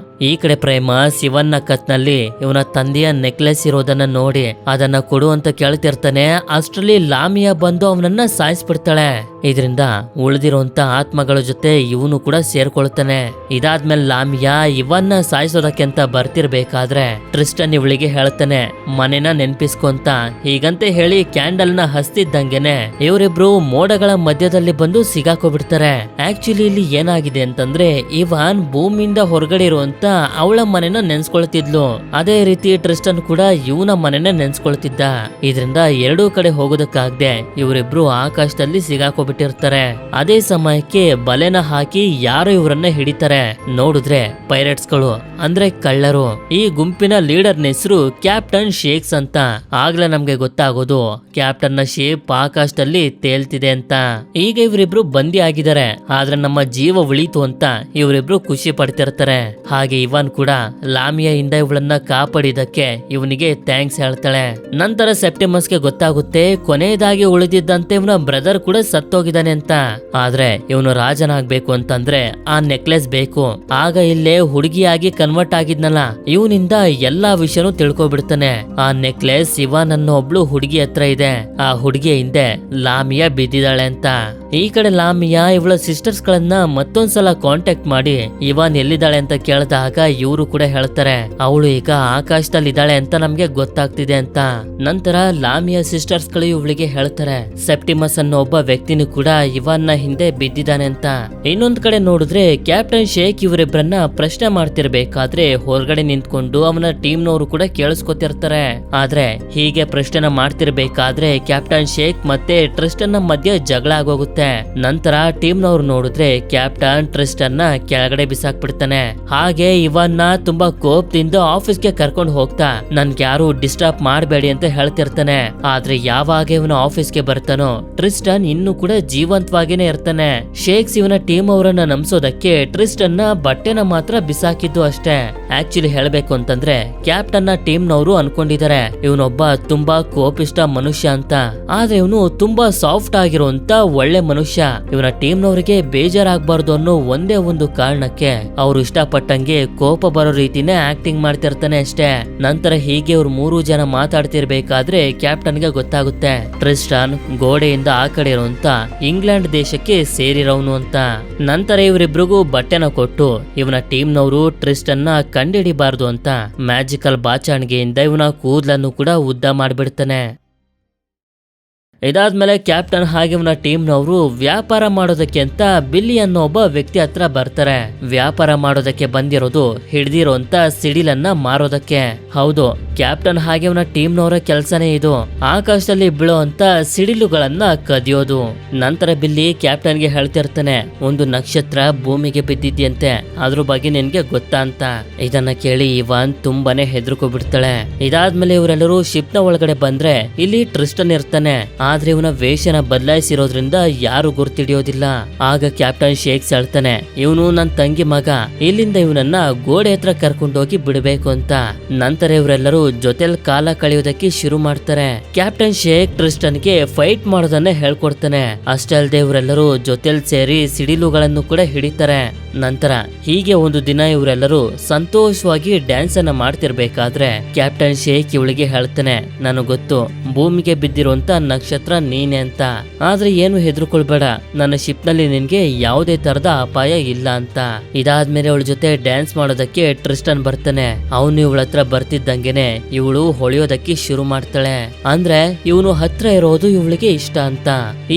ಈ ಕಡೆ ಪ್ರೈಮಸ್ ಇವನ್ನ ಕತ್ನಲ್ಲಿ ಇವನ ತಂದೆಯ ನೆಕ್ಲೆಸ್ ಇರೋದನ್ನ ನೋಡಿ ಅದನ್ನ ಕೊಡು ಅಂತ ಕೇಳ್ತಿರ್ತಾನೆ. ಅಷ್ಟ್ರಲ್ಲಿ ಲಾಮಿಯಾ ಬಂದು ಅವನನ್ನ ಸಾಯಿಸ್ಬಿಡ್ತಾಳೆ. ಇದರಿಂದ ಉಳಿದಿರುವಂತ ಆತ್ಮಗಳ ಜೊತೆ ಇವನು ಕೂಡ ಸೇರ್ಕೊಳ್ತಾನೆ. ಇದಾದ್ಮೇಲೆ ಲಾಮಿಯಾ ಇವನ್ನ ಸಾಯಿಸೋದಕ್ಕೆ ಅಂತ ಬರ್ತಿರ್ಬೇಕಾದ್ರೆ ಟ್ರಿಸ್ಟನ್ ಇವಳಿಗೆ ಹೇಳ್ತಾನೆ ಮನೆನ ನೆನ್ಪಿಸ್ಕೊಂತ. ಹೀಗಂತೆ ಹೇಳಿ ಕ್ಯಾಂಡಲ್ ನ ಹಸ್ತಿದ್ದಂಗೆನೆ ಇವರಿಬ್ರು ಮೋಡಗಳ ಮಧ್ಯದಲ್ಲಿ ಬಂದು ಸಿಗಾಕೋಬಿಡ್ತಾರೆ. ಆಕ್ಚುಲಿ ಇಲ್ಲಿ ಏನಾಗಿದೆ ಅಂತಂದ್ರೆ ಇವಾನ್ ಭೂಮಿಯಿಂದ ಹೊರಗಡೆ ಇರುವಂತ ಅವಳ ಮನೆನ ನೆನ್ಸ್ಕೊಳ್ತಿದ್ಲು. ಅದೇ ರೀತಿ ಟ್ರಿಸ್ಟನ್ ಕೂಡ ಇವನ ಮನೆನ ನೆನ್ಸ್ಕೊಳ್ತಿದ್ದ. ಇದರಿಂದ ಎರಡೂ ಕಡೆ ಹೋಗೋದಕ್ಕಾಗದೆ ಇವರಿಬ್ರು ಆಕಾಶದಲ್ಲಿ ಸಿಗಾಕೋಬಿಟ್ಟಿರ್ತಾರೆ. ಅದೇ ಸಮಯಕ್ಕೆ ಬಲೆನ ಹಾಕಿ ಯಾರು ಇವರನ್ನ ಹಿಡಿತಾರೆ. ನೋಡಿದ್ರೆ ಪೈರೇಟ್ಸ್ ಗಳು ಅಂದ್ರೆ ಕಳ್ಳರು. ಈ ಗುಂಪಿನ ಲೀಡರ್ ಹೆಸರು ಕ್ಯಾಪ್ಟನ್ ಶೇಕ್ಸ್ ಅಂತ. ಆಗ್ಲೇ ನಮ್ಗೆ ಗೊತ್ತಾಗೋದು ಕ್ಯಾಪ್ಟನ್ ನ ಶೇಪ್ ಆಕಾಶದಲ್ಲಿ ತೇಲ್ತಿದೆ ಅಂತ. ಈಗ ಇವರಿಬ್ರು ಬಂದಿ ಆಗಿದ್ದಾರೆ. ಆದ್ರೆ ನಮ್ಮ ಜೀವ ಉಳಿತು ಅಂತ ಇವರಿಬ್ರು ಖುಷಿ ಪಡ್ತಿರ್ತಾರೆ. ಹಾಗೆ ಹಾಗೆ ಇವಾನ್ ಕೂಡ ಲಾಮಿಯಾಯಿಂದ ಇವಳನ್ನ ಕಾಪಾಡಿದಕ್ಕೆ ಇವನಿಗೆ ಥ್ಯಾಂಕ್ಸ್ ಹೇಳ್ತಾಳೆ. ನಂತರ ಸೆಪ್ಟಿಮಸ್ಗೆ ಗೊತ್ತಾಗುತ್ತೆ ಕೊನೆಯದಾಗಿ ಉಳಿದಿದ್ದಂತೆ ಇವನ ಬ್ರದರ್ ಕೂಡ ಸತ್ತೋಗಿದ್ದಾನೆ ಅಂತ. ಆದ್ರೆ ಇವನು ರಾಜನಾಗ್ಬೇಕು ಅಂತಂದ್ರೆ ಆ ನೆಕ್ಲೆಸ್ ಬೇಕು. ಆಗ ಇಲ್ಲೇ ಹುಡುಗಿಯಾಗಿ ಕನ್ವರ್ಟ್ ಆಗಿದ್ನಲ್ಲ, ಇವನಿಂದ ಎಲ್ಲಾ ವಿಷಯನೂ ತಿಳ್ಕೊಬಿಡ್ತಾನೆ. ಆ ನೆಕ್ಲೆಸ್ ಇವಾನ್ ಅನ್ನೋ ಒಬ್ಳು ಹುಡುಗಿ ಹತ್ರ ಇದೆ. ಆ ಹುಡುಗಿಯ ಹಿಂದೆ ಲಾಮಿಯಾ ಬಿದ್ದಿದ್ದಾಳೆ ಅಂತ. ಈ ಕಡೆ ಲಾಮಿಯಾ ಇವಳ ಸಿಸ್ಟರ್ಸ್ ಗಳನ್ನ ಮತ್ತೊಂದ್ಸಲ ಕಾಂಟ್ಯಾಕ್ಟ್ ಮಾಡಿ ಇವಾನ್ ಎಲ್ಲಿದ್ದಾಳೆ ಅಂತ ಕೇಳಿದಾಗ ಇವರು ಕೂಡ ಹೇಳ್ತಾರೆ ಅವಳು ಈಗ ಆಕಾಶದಲ್ಲಿ ಇದ್ದಾಳೆ ಅಂತ ನಮ್ಗೆ ಗೊತ್ತಾಗ್ತಿದೆ ಅಂತ. ನಂತರ ಲಾಮಿಯಾ ಸಿಸ್ಟರ್ಸ್ ಗಳು ಇವಳಿಗೆ ಹೇಳ್ತಾರೆ ಸೆಪ್ಟಿಮಸ್ ಅನ್ನೋ ಒಬ್ಬ ವ್ಯಕ್ತಿನೂ ಕೂಡ ಇವಾನ್ ನ ಹಿಂದೆ ಬಿದ್ದಿದ್ದಾನೆ ಅಂತ. ಇನ್ನೊಂದ್ ಕಡೆ ನೋಡಿದ್ರೆ ಕ್ಯಾಪ್ಟನ್ ಶೇಕ್ ಇವರಿಬ್ಬರನ್ನ ಪ್ರಶ್ನೆ ಮಾಡ್ತಿರ್ಬೇಕಾದ್ರೆ ಹೊರಗಡೆ ನಿಂತ್ಕೊಂಡು ಅವನ ಟೀಮ್ ನವರು ಕೂಡ ಕೇಳಿಸ್ಕೊತಿರ್ತಾರೆ. ಆದ್ರೆ ಹೀಗೆ ಪ್ರಶ್ನೆ ಮಾಡ್ತಿರ್ಬೇಕಾದ್ರೆ ಕ್ಯಾಪ್ಟನ್ ಶೇಕ್ ಮತ್ತೆ ಟ್ರಿಸ್ಟನ್ ಮಧ್ಯೆ ಜಗಳ ಆಗೋಗುತ್ತೆ. ನಂತರ ಟೀಮ್ ನವರು ನೋಡಿದ್ರೆ ಕ್ಯಾಪ್ಟನ್ ಟ್ರಿಸ್ಟನ್ ನ ಕೆಳಗಡೆ ಬಿಸಾಕ್ಬಿಡ್ತಾನೆ. ಹಾಗೆ ಇವನ್ನ ತುಂಬಾ ಕೋಪದಿಂದ ಆಫೀಸ್ಗೆ ಕರ್ಕೊಂಡು ಹೋಗ್ತಾ ನನ್ಗೆ ಯಾರು ಡಿಸ್ಟರ್ಬ್ ಮಾಡಬೇಡಿ ಅಂತ ಹೇಳ್ತಿರ್ತಾನೆ. ಆದ್ರೆ ಯಾವಾಗ ಇವನ ಆಫೀಸ್ಗೆ ಬರ್ತಾನೋ ಟ್ರಿಸ್ಟನ್ ಇನ್ನೂ ಕೂಡ ಜೀವಂತವಾಗಿನೇ ಇರ್ತಾನೆ. ಶೇಕ್ಸ್ ಇವನ ಟೀಮ್ ಅವರನ್ನ ನಂಬಿಸೋದಕ್ಕೆ ಟ್ರಿಸ್ಟನ್ ನ ಬಟ್ಟೆನ ಮಾತ್ರ ಬಿಸಾಕಿದ್ದು ಅಷ್ಟೇ. ಆಕ್ಚುಲಿ ಹೇಳ್ಬೇಕು ಅಂತಂದ್ರೆ ಕ್ಯಾಪ್ಟನ್ ನ ಟೀಮ್ ನವರು ಅನ್ಕೊಂಡಿದ್ದಾರೆ ಇವನೊಬ್ಬ ತುಂಬಾ ಕೋಪಿಷ್ಟ ಮನುಷ್ಯ ಅಂತ. ಆದ್ರೆ ಇವನು ತುಂಬಾ ಸಾಫ್ಟ್ ಆಗಿರುವಂತ ಒಳ್ಳೆ ಮನುಷ್ಯ. ಇವನ ಟೀಮ್ ನವರಿಗೆ ಬೇಜಾರಾಗಬಾರ್ದು ಅನ್ನೋ ಒಂದೇ ಒಂದು ಕಾರಣಕ್ಕೆ ಅವ್ರು ಇಷ್ಟಪಟ್ಟಂಗೆ ಕೋಪ ಬರೋ ರೀತಿನೇ ಆಕ್ಟಿಂಗ್ ಮಾಡ್ತಿರ್ತಾನೆ ಅಷ್ಟೇ. ನಂತರ ಹೀಗೆ ಅವ್ರು 3 ಜನ ಮಾತಾಡ್ತಿರ್ಬೇಕಾದ್ರೆ ಕ್ಯಾಪ್ಟನ್ ಗೆ ಗೊತ್ತಾಗುತ್ತೆ ಟ್ರಿಸ್ಟನ್ ಗೋಡೆಯಿಂದ ಆ ಕಡೆ ಇರುವಂತ ಇಂಗ್ಲೆಂಡ್ ದೇಶಕ್ಕೆ ಸೇರಿರೋನು ಅಂತ. ನಂತರ ಇವರಿಬ್ರಿಗೂ ಬಟ್ಟೆನ ಕೊಟ್ಟು ಇವನ ಟೀಮ್ ನವರು ಟ್ರಿಸ್ಟನ್ ನ ಕಂಡಿಡಿಬಾರ್ದು ಅಂತ ಮ್ಯಾಜಿಕಲ್ ಬಾಚಾಣಿಗೆಯಿಂದ ಇವನ ಕೂದಲನ್ನು ಕೂಡ ಉದ್ದ ಮಾಡ್ಬಿಡ್ತಾನೆ. ಇದಾದ್ಮೇಲೆ ಕ್ಯಾಪ್ಟನ್ ಹಾಗೆ ಇವನ ಟೀಮ್ ನವರು ವ್ಯಾಪಾರ ಮಾಡೋದಕ್ಕೆ ಅಂತ ಬಿಲ್ಲಿ ಅನ್ನೋ ಒಬ್ಬ ವ್ಯಕ್ತಿ ಹತ್ರ ಬರ್ತಾರೆ. ವ್ಯಾಪಾರ ಮಾಡೋದಕ್ಕೆ ಬಂದಿರೋದು ಹಿಡ್ದಿರೋಂತ ಸಿಡಿಲನ್ನ ಮಾರೋದಕ್ಕೆ. ಹೌದು, ಕ್ಯಾಪ್ಟನ್ ಹಾಗೆ ಇವನ ಟೀಮ್ ನವರ ಕೆಲ್ಸನೇ ಇದು, ಆಕಾಶದಲ್ಲಿ ಬೀಳೋಂತ ಸಿಡಿಲುಗಳನ್ನ ಕದಿಯೋದು. ನಂತರ ಬಿಲ್ಲಿ ಕ್ಯಾಪ್ಟನ್ ಗೆ ಹೇಳ್ತಿರ್ತಾನೆ ಒಂದು ನಕ್ಷತ್ರ ಭೂಮಿಗೆ ಬಿದ್ದಿದ್ಯಂತೆ, ಅದ್ರ ಬಗ್ಗೆ ನಿನ್ಗೆ ಗೊತ್ತಾ ಅಂತ. ಇದನ್ನ ಕೇಳಿ ಇವಾನ್ ತುಂಬಾನೇ ಹೆದರ್ಕೊಬಿಡ್ತಾಳೆ. ಇದಾದ್ಮೇಲೆ ಇವರೆಲ್ಲರೂ ಶಿಪ್ ನ ಒಳಗಡೆ ಬಂದ್ರೆ ಇಲ್ಲಿ ಟ್ರಿಸ್ಟನ್ ಇರ್ತಾನೆ. ಆದ್ರೆ ಇವನ ವೇಷನ ಬದಲಾಯಿಸಿರೋದ್ರಿಂದ ಯಾರು ಗುರ್ತಿಡಿಯೋದಿಲ್ಲ. ಆಗ ಕ್ಯಾಪ್ಟನ್ ಶೇಕ್ಸ್ ಹೇಳ್ತಾನೆ ಇವನು ನನ್ ತಂಗಿ ಮಗ, ಇಲ್ಲಿಂದ ಇವನನ್ನ ಗೋಡೆ ಹತ್ರ ಕರ್ಕೊಂಡೋಗಿ ಬಿಡಬೇಕು ಅಂತ. ನಂತರ ಇವರೆಲ್ಲರೂ ಜೊತೆಲ್ ಕಾಲ ಕಳೆಯೋದಕ್ಕೆ ಶುರು ಮಾಡ್ತಾರೆ. ಕ್ಯಾಪ್ಟನ್ ಶೇಕ್ ಟ್ರಿಸ್ಟನ್ ಗೆ ಫೈಟ್ ಮಾಡೋದನ್ನ ಹೇಳ್ಕೊಡ್ತಾನೆ. ಅಷ್ಟೇ ಅಲ್ಲದೆ ಇವರೆಲ್ಲರೂ ಜೊತೆಲ್ ಸೇರಿ ಸಿಡಿಲುಗಳನ್ನು ಕೂಡ ಹಿಡಿತಾರೆ. ನಂತರ ಹೀಗೆ ಒಂದು ದಿನ ಇವರೆಲ್ಲರೂ ಸಂತೋಷವಾಗಿ ಡ್ಯಾನ್ಸ್ ಅನ್ನ ಮಾಡ್ತಿರ್ಬೇಕಾದ್ರೆ ಕ್ಯಾಪ್ಟನ್ ಶೇಕ್ ಇವಳಿಗೆ ಹೇಳ್ತಾನೆ ನನಗೆ ಗೊತ್ತು ಭೂಮಿಗೆ ಬಿದ್ದಿರುವಂತ ನಕ್ಷತ್ರ ನೀನೆ ಅಂತ, ಆದ್ರೆ ಏನು ಹೆದರ್ಕೊಳ್ಬೇಡ, ನನ್ನ ಶಿಪ್ ನಲ್ಲಿ ನಿನ್ಗೆ ಯಾವುದೇ ತರದ ಅಪಾಯ ಇಲ್ಲ ಅಂತ. ಇದಾದ್ಮೇಲೆ ಅವಳ ಜೊತೆ ಡ್ಯಾನ್ಸ್ ಮಾಡೋದಕ್ಕೆ ಟ್ರಿಸ್ಟನ್ ಬರ್ತಾನೆ. ಅವನು ಇವಳ ಹತ್ರ ಬರ್ತಿದ್ದಂಗೆನೆ ಇವಳು ಹೊಳೆಯೋದಕ್ಕೆ ಶುರು ಮಾಡ್ತಾಳೆ. ಅಂದ್ರೆ ಇವನು ಹತ್ರ ಇರೋದು ಇವಳಿಗೆ ಇಷ್ಟ ಅಂತ.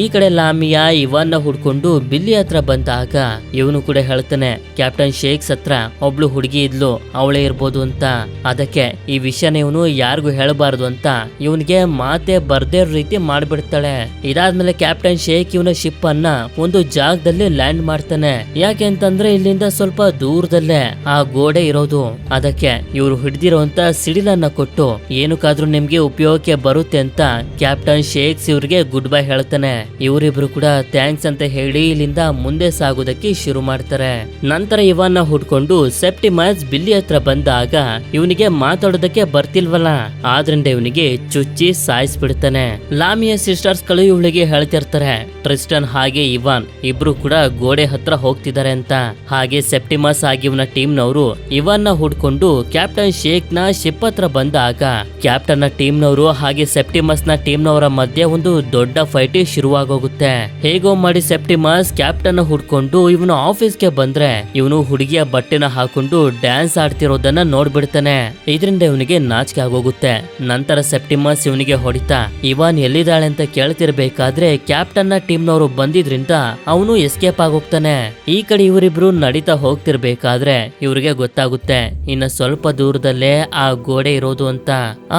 ಈ ಕಡೆ ಲಾಮಿಯಾ ಇವನ್ನ ಹುಡ್ಕೊಂಡು ಬಿಲ್ಲಿ ಹತ್ರ ಬಂದಾಗ ಇವನು ಕೂಡ ಹೇಳ್ತಾನೆ ಕ್ಯಾಪ್ಟನ್ ಶೇಕ್ಸ್ ಹತ್ರ ಒಬ್ಳು ಹುಡುಗಿ ಇದ್ಲು, ಅವಳೇ ಇರ್ಬೋದು ಅಂತ. ಅದಕ್ಕೆ ಈ ವಿಷಯನ ಇವನು ಯಾರಿಗೂ ಹೇಳಬಾರ್ದು ಅಂತ ಇವನಿಗೆ ಮಾತೆ ಬರ್ದೇ ರೀತಿ ಮಾಡ್ಬಿಡ್ತಾಳೆ. ಇದಾದ್ಮೇಲೆ ಕ್ಯಾಪ್ಟನ್ ಶೇಕ್ ಇವನ ಶಿಪ್ ಅನ್ನ ಒಂದು ಜಾಗದಲ್ಲಿ ಲ್ಯಾಂಡ್ ಮಾಡ್ತಾನೆ. ಯಾಕೆ ಅಂತಂದ್ರೆ ಇಲ್ಲಿಂದ ಸ್ವಲ್ಪ ದೂರದಲ್ಲೇ ಆ ಗೋಡೆ ಇರೋದು. ಅದಕ್ಕೆ ಇವರು ಹಿಡಿದಿರುವಂತ ಸಿಡಿಲನ್ನ ಕೊಟ್ಟು ಏನಕ್ಕಾದ್ರೂ ನಿಮ್ಗೆ ಉಪಯೋಗಕ್ಕೆ ಬರುತ್ತೆ ಅಂತ ಕ್ಯಾಪ್ಟನ್ ಶೇಕ್ಸ್ ಇವ್ರಿಗೆ ಗುಡ್ ಬೈ ಹೇಳ್ತಾನೆ. ಇವರಿಬ್ರು ಕೂಡ ಥ್ಯಾಂಕ್ಸ್ ಅಂತ ಹೇಳಿ ಇಲ್ಲಿಂದ ಮುಂದೆ ಸಾಗೋದಕ್ಕೆ ಶುರು ಮಾಡ್ತಾರೆ. ನಂತರ ಇವನ್ನ ಹುಡ್ಕೊಂಡು ಸೆಪ್ಟಿಮಸ್ ಬಿಲ್ಲಿ ಹತ್ರ ಬಂದಾಗ ಇವನಿಗೆ ಮಾತಾಡೋದಕ್ಕೆ ಬರ್ತಿಲ್ವಲ್ಲ, ಆದ್ರಿಂದ ಇವನಿಗೆ ಚುಚ್ಚಿ ಸಾಯಿಸ್ಬಿಡ್ತಾನೆ. ಲಾಮಿಯಾ ಸಿಸ್ಟರ್ಸ್ ಗಳು ಇವಳಿಗೆ ಹೇಳ್ತಿರ್ತಾರೆ ಟ್ರಿಸ್ಟನ್ ಹಾಗೆ ಇವಾನ್ ಇಬ್ರು ಕೂಡ ಗೋಡೆ ಹತ್ರ ಹೋಗ್ತಿದ್ದಾರೆ ಅಂತ. ಹಾಗೆ ಸೆಪ್ಟಿಮಸ್ ಆಗಿ ಇವನ ಟೀಮ್ ನವರು ಇವನ್ನ ಹುಡ್ಕೊಂಡು ಕ್ಯಾಪ್ಟನ್ ಶೇಕ್ ನ ಶಿಪ್ ಹತ್ರ ಬಂದಾಗ ಕ್ಯಾಪ್ಟನ್ ನ ಟೀಮ್ ನವರು ಹಾಗೆ ಸೆಪ್ಟಿಮಸ್ ನ ಟೀಮ್ ನವರ ಮಧ್ಯೆ ಒಂದು ದೊಡ್ಡ ಫೈಟ್ ಶುರುವಾಗೋಗುತ್ತೆ. ಹೇಗೋ ಮಾಡಿ ಸೆಪ್ಟಿಮಸ್ ಕ್ಯಾಪ್ಟನ್ ಹುಡ್ಕೊಂಡು ಇವನು ಆಫೀಸ್ಗೆ ಬಂದ್ರೆ ಇವನು ಹುಡುಗಿಯ ಬಟ್ಟೆನ ಹಾಕೊಂಡು ಡ್ಯಾನ್ಸ್ ಆಡ್ತಿರೋದನ್ನ ನೋಡ್ಬಿಡ್ತಾನೆ. ಇದರಿಂದ ಇವನಿಗೆ ನಾಚಿಕೆ ಆಗೋಗುತ್ತೆ. ನಂತರ ಸೆಪ್ಟಿಮಸ್ ಇವನಿಗೆ ಹೊಡಿತಾ ಇವಾನ್ ಎಲ್ಲಿದ್ದಾಳೆ ಅಂತ ಕೇಳ್ತಿರ್ಬೇಕಾದ್ರೆ ಕ್ಯಾಪ್ಟನ್ ನ ಟೀಮ್ ನವರು ಬಂದಿದ್ರಿಂದ ಅವನು ಎಸ್ಕೇಪ್ ಆಗೋಗ್ತಾನೆ. ಈ ಕಡೆ ಇವರಿಬ್ರು ನಡೀತಾ ಹೋಗ್ತಿರ್ಬೇಕಾದ್ರೆ ಇವ್ರಿಗೆ ಗೊತ್ತಾಗುತ್ತೆ ಇನ್ನ ಸ್ವಲ್ಪ ದೂರದಲ್ಲೇ ಆ ಗೋಡೆ ಇರೋದು ಅಂತ.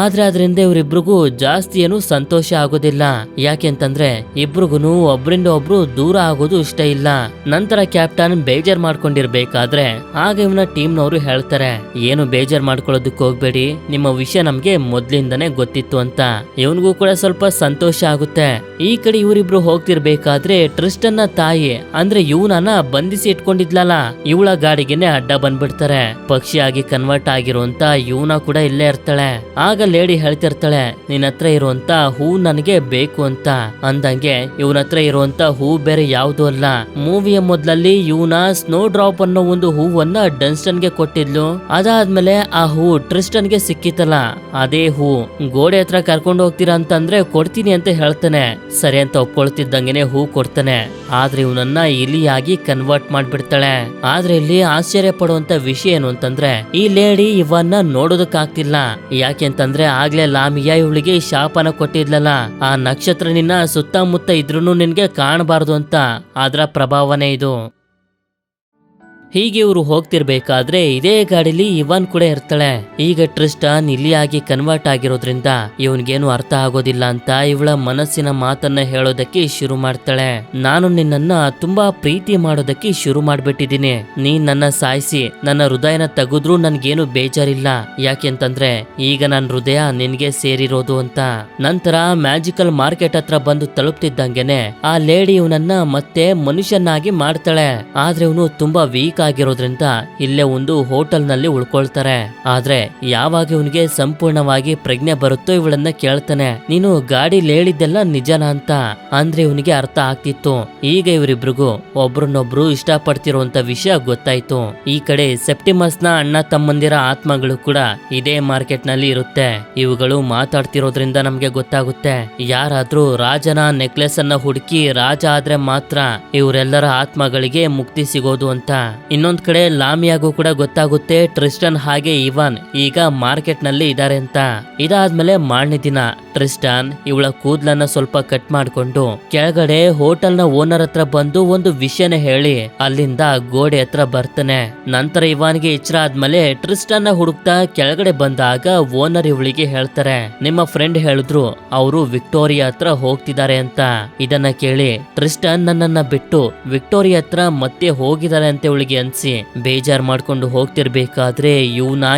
ಆದ್ರೆ ಅದರಿಂದ ಇವರಿಬ್ರಿಗೂ ಜಾಸ್ತಿ ಏನು ಸಂತೋಷ ಆಗೋದಿಲ್ಲ. ಯಾಕೆಂತಂದ್ರೆ ಇಬ್ರಿಗೂ ಒಬ್ರಿಂದ ಒಬ್ರು ದೂರ ಆಗೋದು ಇಷ್ಟ ಇಲ್ಲ. ನಂತರ ಕ್ಯಾಪ್ಟನ್ ಬೇಜಾರ್ ಮಾಡ್ಕೊಂಡಿರ್ಬೇಕಾದ್ರೆ ಆಗ ಇವನ ಟೀಮ್ ನವರು ಹೇಳ್ತಾರೆ ಏನು ಬೇಜಾರ್ ಮಾಡ್ಕೊಳ್ಳೋದಕ್ಕೆ ಹೋಗ್ಬೇಡಿ, ನಿಮ್ಮ ವಿಷಯ ನಮ್ಗೆ ಮೊದ್ಲಿಂದಾನೇ ಗೊತ್ತಿತ್ತು ಅಂತ. ಇವನಿಗೂ ಕೂಡ ಸ್ವಲ್ಪ ಸಂತೋಷ ಸಂತೋಷ ಆಗುತ್ತೆ. ಈ ಕಡೆ ಇವರಿಬ್ರು ಹೋಗ್ತಿರ್ಬೇಕಾದ್ರೆ ಟ್ರಿಸ್ಟನ್ನ ತಾಯಿ ಅಂದ್ರೆ ಯೂನನ ಬಂಧಿಸಿ ಇಟ್ಕೊಂಡಿದ್ಲಲ್ಲ, ಇವಳ ಗಾಡಿಗೆನೆ ಅಡ್ಡ ಬಂದ್ಬಿಡ್ತಾರೆ. ಪಕ್ಷಿಯಾಗಿ ಕನ್ವರ್ಟ್ ಆಗಿರುವಂತ ಯೂನ ಕೂಡ ಇಲ್ಲೇ ಇರ್ತಾಳೆ. ಆಗ ಲೇಡಿ ಹೇಳ್ತಿರ್ತಾಳೆ, ನಿನ್ನ ಹತ್ರ ಇರುವಂತ ಹೂ ನನಗೆ ಬೇಕು ಅಂತ. ಅಂದಂಗೆ ಇವನ ಹತ್ರ ಇರುವಂತ ಹೂ ಬೇರೆ ಯಾವ್ದು ಅಲ್ಲ, ಮೂವಿಯ ಮೊದ್ಲಲ್ಲಿ ಯೂನ ಸ್ನೋ ಡ್ರಾಪ್ ಅನ್ನೋ ಒಂದು ಹೂವನ್ನ ಡನ್ಸ್ಟನ್ ಗೆ ಕೊಟ್ಟಿದ್ಲು. ಅದಾದ್ಮೇಲೆ ಆ ಹೂ ಟ್ರಿಸ್ಟನ್ ಗೆ ಸಿಕ್ಕಿತಲ್ಲ, ಅದೇ ಹೂ ಗೋಡೆ ಹತ್ರ ಕರ್ಕೊಂಡು ಹೋಗ್ತೀರಾ ಅಂತಂದ್ರೆ ಕೊಡ್ತೀನಿ ಅಂತ ಹೇಳ್ತಾನೆ. ಸರಿ ಅಂತ ಒಪ್ಕೊಳ್ತಿದ್ದಂಗೆನೆ ಹೂ ಕೊಡ್ತಾನೆ. ಆದ್ರೆ ಇವನನ್ನ ಇಲಿಯಾಗಿ ಕನ್ವರ್ಟ್ ಮಾಡ್ಬಿಡ್ತಾಳೆ. ಆದ್ರೆ ಇಲ್ಲಿ ಆಶ್ಚರ್ಯ ಪಡುವಂತ ವಿಷಯ ಏನು ಅಂತಂದ್ರೆ, ಈ ಲೇಡಿ ಇವನ್ನ ನೋಡೋದಕ್ಕಾಗ್ತಿಲ್ಲ. ಯಾಕೆಂತಂದ್ರೆ ಆಗ್ಲೇ ಲಾಮಿಯಾ ಇವಳಿಗೆ ಶಾಪನ ಕೊಟ್ಟಿದ್ಲಲ್ಲ, ಆ ನಕ್ಷತ್ರ ನಿನ್ನ ಸುತ್ತಮುತ್ತ ಇದ್ರೂನು ನಿನ್ಗೆ ಕಾಣಬಾರ್ದು ಅಂತ. ಅದರ ಪ್ರಭಾವನೆ ಇದು. ಹೀಗೆ ಇವರು ಹೋಗ್ತಿರ್ಬೇಕಾದ್ರೆ ಇದೇ ಗಾಡಿಲಿ ಇವನ್ ಕೂಡ ಇರ್ತಾಳೆ. ಈಗ ಟ್ರಿಸ್ಟನ್ ಇಲಿಯಾಗಿ ಕನ್ವರ್ಟ್ ಆಗಿರೋದ್ರಿಂದ ಇವನ್ಗೇನು ಅರ್ಥ ಆಗೋದಿಲ್ಲ ಅಂತ ಇವಳ ಮನಸ್ಸಿನ ಮಾತನ್ನ ಹೇಳೋದಕ್ಕೆ ಶುರು ಮಾಡ್ತಾಳೆ. ನಾನು ನಿನ್ನನ್ನ ತುಂಬಾ ಪ್ರೀತಿ ಮಾಡೋದಕ್ಕೆ ಶುರು ಮಾಡ್ಬಿಟ್ಟಿದೀನಿ. ನೀನ್ ನನ್ನ ಸಾಯಿಸಿ ನನ್ನ ಹೃದಯನ ತೆಗೆದ್ರೂ ನನ್ಗೇನು ಬೇಜಾರಿಲ್ಲ. ಯಾಕೆಂತಂದ್ರೆ ಈಗ ನನ್ನ ಹೃದಯ ನಿನ್ಗೆ ಸೇರಿರೋದು ಅಂತ. ನಂತರ ಮ್ಯಾಜಿಕಲ್ ಮಾರ್ಕೆಟ್ ಹತ್ರ ಬಂದು ತಲುಪ್ತಿದ್ದಂಗೆನೆ ಆ ಲೇಡಿ ಇವನನ್ನ ಮತ್ತೆ ಮನುಷ್ಯನಾಗಿ ಮಾಡ್ತಾಳೆ. ಆದ್ರೆ ಇವನು ತುಂಬಾ ವೀಕ್ ಆಗಿರೋದ್ರಿಂದ ಇಲ್ಲೇ ಒಂದು ಹೋಟೆಲ್ ನಲ್ಲಿ ಉಳ್ಕೊಳ್ತಾರೆ. ಆದ್ರೆ ಯಾವಾಗ ಇವನಿಗೆ ಸಂಪೂರ್ಣವಾಗಿ ಪ್ರಜ್ಞೆ ಬರುತ್ತೋ ಇವಳನ್ನ ಕೇಳ್ತಾನೆ, ನೀನು ಗಾಡಿ ಹೇಳಿದ್ದೆಲ್ಲ ನಿಜನ ಅಂತ. ಅಂದ್ರೆ ಇವನಿಗೆ ಅರ್ಥ ಆಗ್ತಿತ್ತು. ಈಗ ಇವರಿಬ್ರಿಗೂ ಒಬ್ರನ್ನೊಬ್ರು ಇಷ್ಟಪಡ್ತಿರುವಂತ ವಿಷಯ ಗೊತ್ತಾಯ್ತು. ಈ ಕಡೆ ಸೆಪ್ಟಿಮಸ್ ನ ಅಣ್ಣ ತಮ್ಮಂದಿರ ಆತ್ಮಗಳು ಕೂಡ ಇದೇ ಮಾರ್ಕೆಟ್ ನಲ್ಲಿ ಇರುತ್ತೆ. ಇವುಗಳು ಮಾತಾಡ್ತಿರೋದ್ರಿಂದ ನಮ್ಗೆ ಗೊತ್ತಾಗುತ್ತೆ, ಯಾರಾದ್ರೂ ರಾಜನ ನೆಕ್ಲೆಸ್ ಅನ್ನ ಹುಡುಕಿ ರಾಜ ಆದ್ರೆ ಮಾತ್ರ ಇವರೆಲ್ಲರ ಆತ್ಮಗಳಿಗೆ ಮುಕ್ತಿ ಸಿಗೋದು ಅಂತ. ಇನ್ನೊಂದ್ ಕಡೆ ಲಾಮಿಯಾಗೂ ಕೂಡ ಗೊತ್ತಾಗುತ್ತೆ ಟ್ರಿಸ್ಟನ್ ಹಾಗೆ ಇವಾನ್ ಈಗ ಮಾರ್ಕೆಟ್ ನಲ್ಲಿ ಇದಾರೆ ಅಂತ. ಇದಾದ್ಮೇಲೆ ಮಾರನೇ ದಿನ ಟ್ರಿಸ್ಟನ್ ಇವಳ ಕೂದ್ಲನ್ನ ಸ್ವಲ್ಪ ಕಟ್ ಮಾಡ್ಕೊಂಡು ಕೆಳಗಡೆ ಹೋಟೆಲ್ ನ ಓನರ್ ಹತ್ರ ಬಂದು ಒಂದು ವಿಷಯನ ಹೇಳಿ ಅಲ್ಲಿಂದ ಗೋಡೆ ಹತ್ರ ಬರ್ತಾನೆ. ನಂತರ ಇವಾನ್ಗೆ ಎಚ್ಚರ ಆದ್ಮೇಲೆ ಟ್ರಿಸ್ಟನ್ ನ ಹುಡುಕ್ತಾ ಕೆಳಗಡೆ ಬಂದಾಗ ಓನರ್ ಇವಳಿಗೆ ಹೇಳ್ತಾರೆ, ನಿಮ್ಮ ಫ್ರೆಂಡ್ ಹೇಳಿದ್ರು ಅವರು ವಿಕ್ಟೋರಿಯಾ ಹತ್ರ ಹೋಗ್ತಿದ್ದಾರೆ ಅಂತ. ಇದನ್ನ ಕೇಳಿ ಟ್ರಿಸ್ಟನ್ ನನ್ನನ್ನ ಬಿಟ್ಟು ವಿಕ್ಟೋರಿಯಾ ಹತ್ರ ಮತ್ತೆ ಹೋಗಿದ್ದಾರೆ ಅಂತ ಇವಳಿಗೆ ಅನ್ಸಿ ಬೇಜಾರ್ ಮಾಡ್ಕೊಂಡು ಹೋಗ್ತಿರ್ಬೇಕಾದ್ರೆ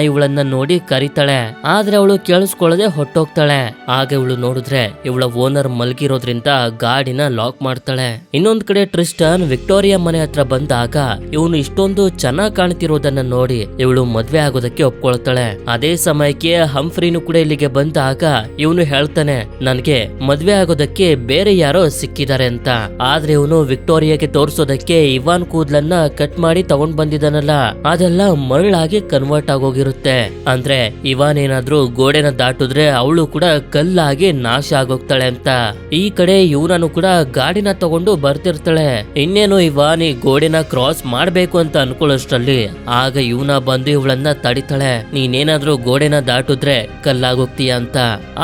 ಇವಳನ್ನ ನೋಡಿ ಕರಿತಾಳೆ. ಆದ್ರೆ ಅವಳು ಕೇಳಿಸ್ಕೊಳ್ಳದೆ ಹೊಟ್ಟೋಗ್ತಾಳೆ. ಆಗ ಇವಳು ನೋಡಿದ್ರೆ ಇವಳ ಓನರ್ ಮಲ್ಗಿರೋದ್ರಿಂದ ಗಾಡಿನ ಲಾಕ್ ಮಾಡ್ತಾಳೆ. ಇನ್ನೊಂದ್ ಕಡೆ ಟ್ರಿಸ್ಟನ್ ವಿಕ್ಟೋರಿಯಾ ಮನೆ ಹತ್ರ ಬಂದಾಗ ಇವನು ಇಷ್ಟೊಂದು ಚೆನ್ನಾಗ್ ಕಾಣ್ತಿರೋದನ್ನ ನೋಡಿ ಇವಳು ಮದ್ವೆ ಆಗೋದಕ್ಕೆ ಒಪ್ಕೊಳ್ತಾಳೆ. ಅದೇ ಸಮಯಕ್ಕೆ ಹಂಫ್ರಿನು ಕೂಡ ಇಲ್ಲಿಗೆ ಬಂದಾಗ ಇವನು ಹೇಳ್ತಾನೆ, ನನ್ಗೆ ಮದ್ವೆ ಆಗೋದಕ್ಕೆ ಬೇರೆ ಯಾರೋ ಸಿಕ್ಕಿದ್ದಾರೆ ಅಂತ. ಆದ್ರೆ ಇವನು ವಿಕ್ಟೋರಿಯಾಗೆ ತೋರ್ಸೋದಕ್ಕೆ ಇವಾನ್ ಕೂದ್ಲನ್ನ ಕಟ್ ಮಾಡಿ ತಗೊಂಡ್ ಬಂದಿದ್ದಾನಲ್ಲ, ಅದೆಲ್ಲ ಮರಳಾಗಿ ಕನ್ವರ್ಟ್ ಆಗೋಗಿರುತ್ತೆ. ಅಂದ್ರೆ ಇವಾನ್ ಏನಾದ್ರೂ ಗೋಡೆನ ದಾಟಿದ್ರೆ ಅವಳು ಕೂಡ ಕಲ್ಲಾಗಿ ನಾಶ ಆಗೋಗ್ತಾಳೆ ಅಂತ. ಈ ಕಡೆ ಇವನನ್ನು ಕೂಡ ಗಾಡಿನ ತಗೊಂಡು ಬರ್ತಿರ್ತಾಳೆ. ಇನ್ನೇನು ಇವಾನ್ ಈ ಗೋಡೆನ ಕ್ರಾಸ್ ಮಾಡ್ಬೇಕು ಅಂತ ಅನ್ಕೊಳ್ಳೋಷ್ಟ್ರಲ್ಲಿ ಆಗ ಇವನ ಬಂದು ಇವಳನ್ನ ತಡಿತಾಳೆ, ನೀನೇನಾದ್ರೂ ಗೋಡೆನ ದಾಟಿದ್ರೆ ಕಲ್ಲಾಗೋಗ್ತೀಯ ಅಂತ.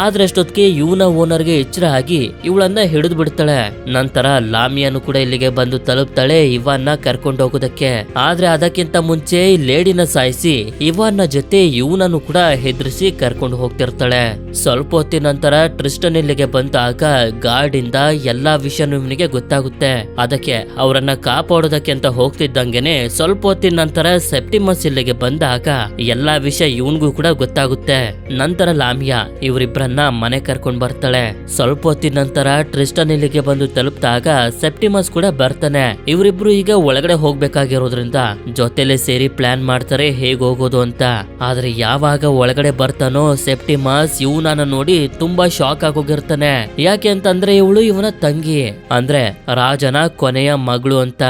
ಆದ್ರೆ ಅಷ್ಟೊತ್ತಿಗೆ ಇವನ ಓನರ್ಗೆ ಎಚ್ಚರ ಆಗಿ ಇವಳನ್ನ ಹಿಡಿದು ಬಿಡ್ತಾಳೆ. ನಂತರ ಲಾಮಿಯಾನು ಕೂಡ ಇಲ್ಲಿಗೆ ಬಂದು ತಲುಪ್ತಾಳೆ ಇವಾನ್ನ ಕರ್ಕೊಂಡು ಹೋಗೋದಕ್ಕೆ. ಆದ್ರೆ ಅದಕ್ಕಿಂತ ಮುಂಚೆ ಲೇಡಿನ ಸಾಯಿಸಿ ಇವಾನ್ನ ಜೊತೆ ಇವನನ್ನು ಕೂಡ ಹೆದರಿಸಿ ಕರ್ಕೊಂಡು ಹೋಗ್ತಿರ್ತಾಳೆ. ಸ್ವಲ್ಪ ಹೊತ್ತಿನ ನಂತರ ಟ್ರಿಸ್ಟನ್ ಇಲ್ಲಿಗೆ ಬಂದಾಗ ಗಾರ್ಡಿಂದ ಎಲ್ಲಾ ವಿಷಯನೂ ಇವನಿಗೆ ಗೊತ್ತಾಗುತ್ತೆ. ಅದಕ್ಕೆ ಅವರನ್ನ ಕಾಪಾಡೋದಕ್ಕೆ ಅಂತ ಹೋಗ್ತಿದ್ದಂಗೆನೆ ಸ್ವಲ್ಪ ಹೊತ್ತಿನ ನಂತರ ಸೆಪ್ಟಿಮಸ್ ಇಲ್ಲಿಗೆ ಬಂದಾಗ ಎಲ್ಲಾ ವಿಷಯ ಇವನ್ಗೂ ಕೂಡ ಗೊತ್ತಾಗುತ್ತೆ. ನಂತರ ಲಾಮಿಯಾ ಇವರಿಬ್ರನ್ನ ಮನೆ ಕರ್ಕೊಂಡ್ ಬರ್ತಾಳೆ. ಸ್ವಲ್ಪ ಹೊತ್ತಿನ ನಂತರ ಟ್ರಿಸ್ಟನ್ ಇಲ್ಲಿಗೆ ಬಂದು ತಲುಪಿದಾಗ ಸೆಪ್ಟಿಮಸ್ ಕೂಡ ಬರ್ತಾನೆ. ಇವರಿಬ್ರು ಈಗ ಒಳಗಡೆ ಹೋಗ್ಬೇಕಾಗಿರೋದ್ರಿಂದ ಜೊತೆಲೆ ಸೇರಿ ಪ್ಲಾನ್ ಮಾಡ್ತಾರೆ ಹೇಗ್ ಹೋಗೋದು ಅಂತ. ಆದ್ರೆ ಯಾವಾಗ ಒಳಗಡೆ ಬರ್ತಾನೋ ಸೆಪ್ಟಿಮಸ್ ಇವನನ್ನ ನೋಡಿ ತುಂಬಾ ಶಾಕ್ ಆಗೋಗಿರ್ತಾನೆ. ಯಾಕೆ ಅಂತಂದ್ರೆ ಇವಳು ಇವನ ತಂಗಿ, ಅಂದ್ರೆ ರಾಜನ ಕೊನೆಯ ಮಗಳು ಅಂತ.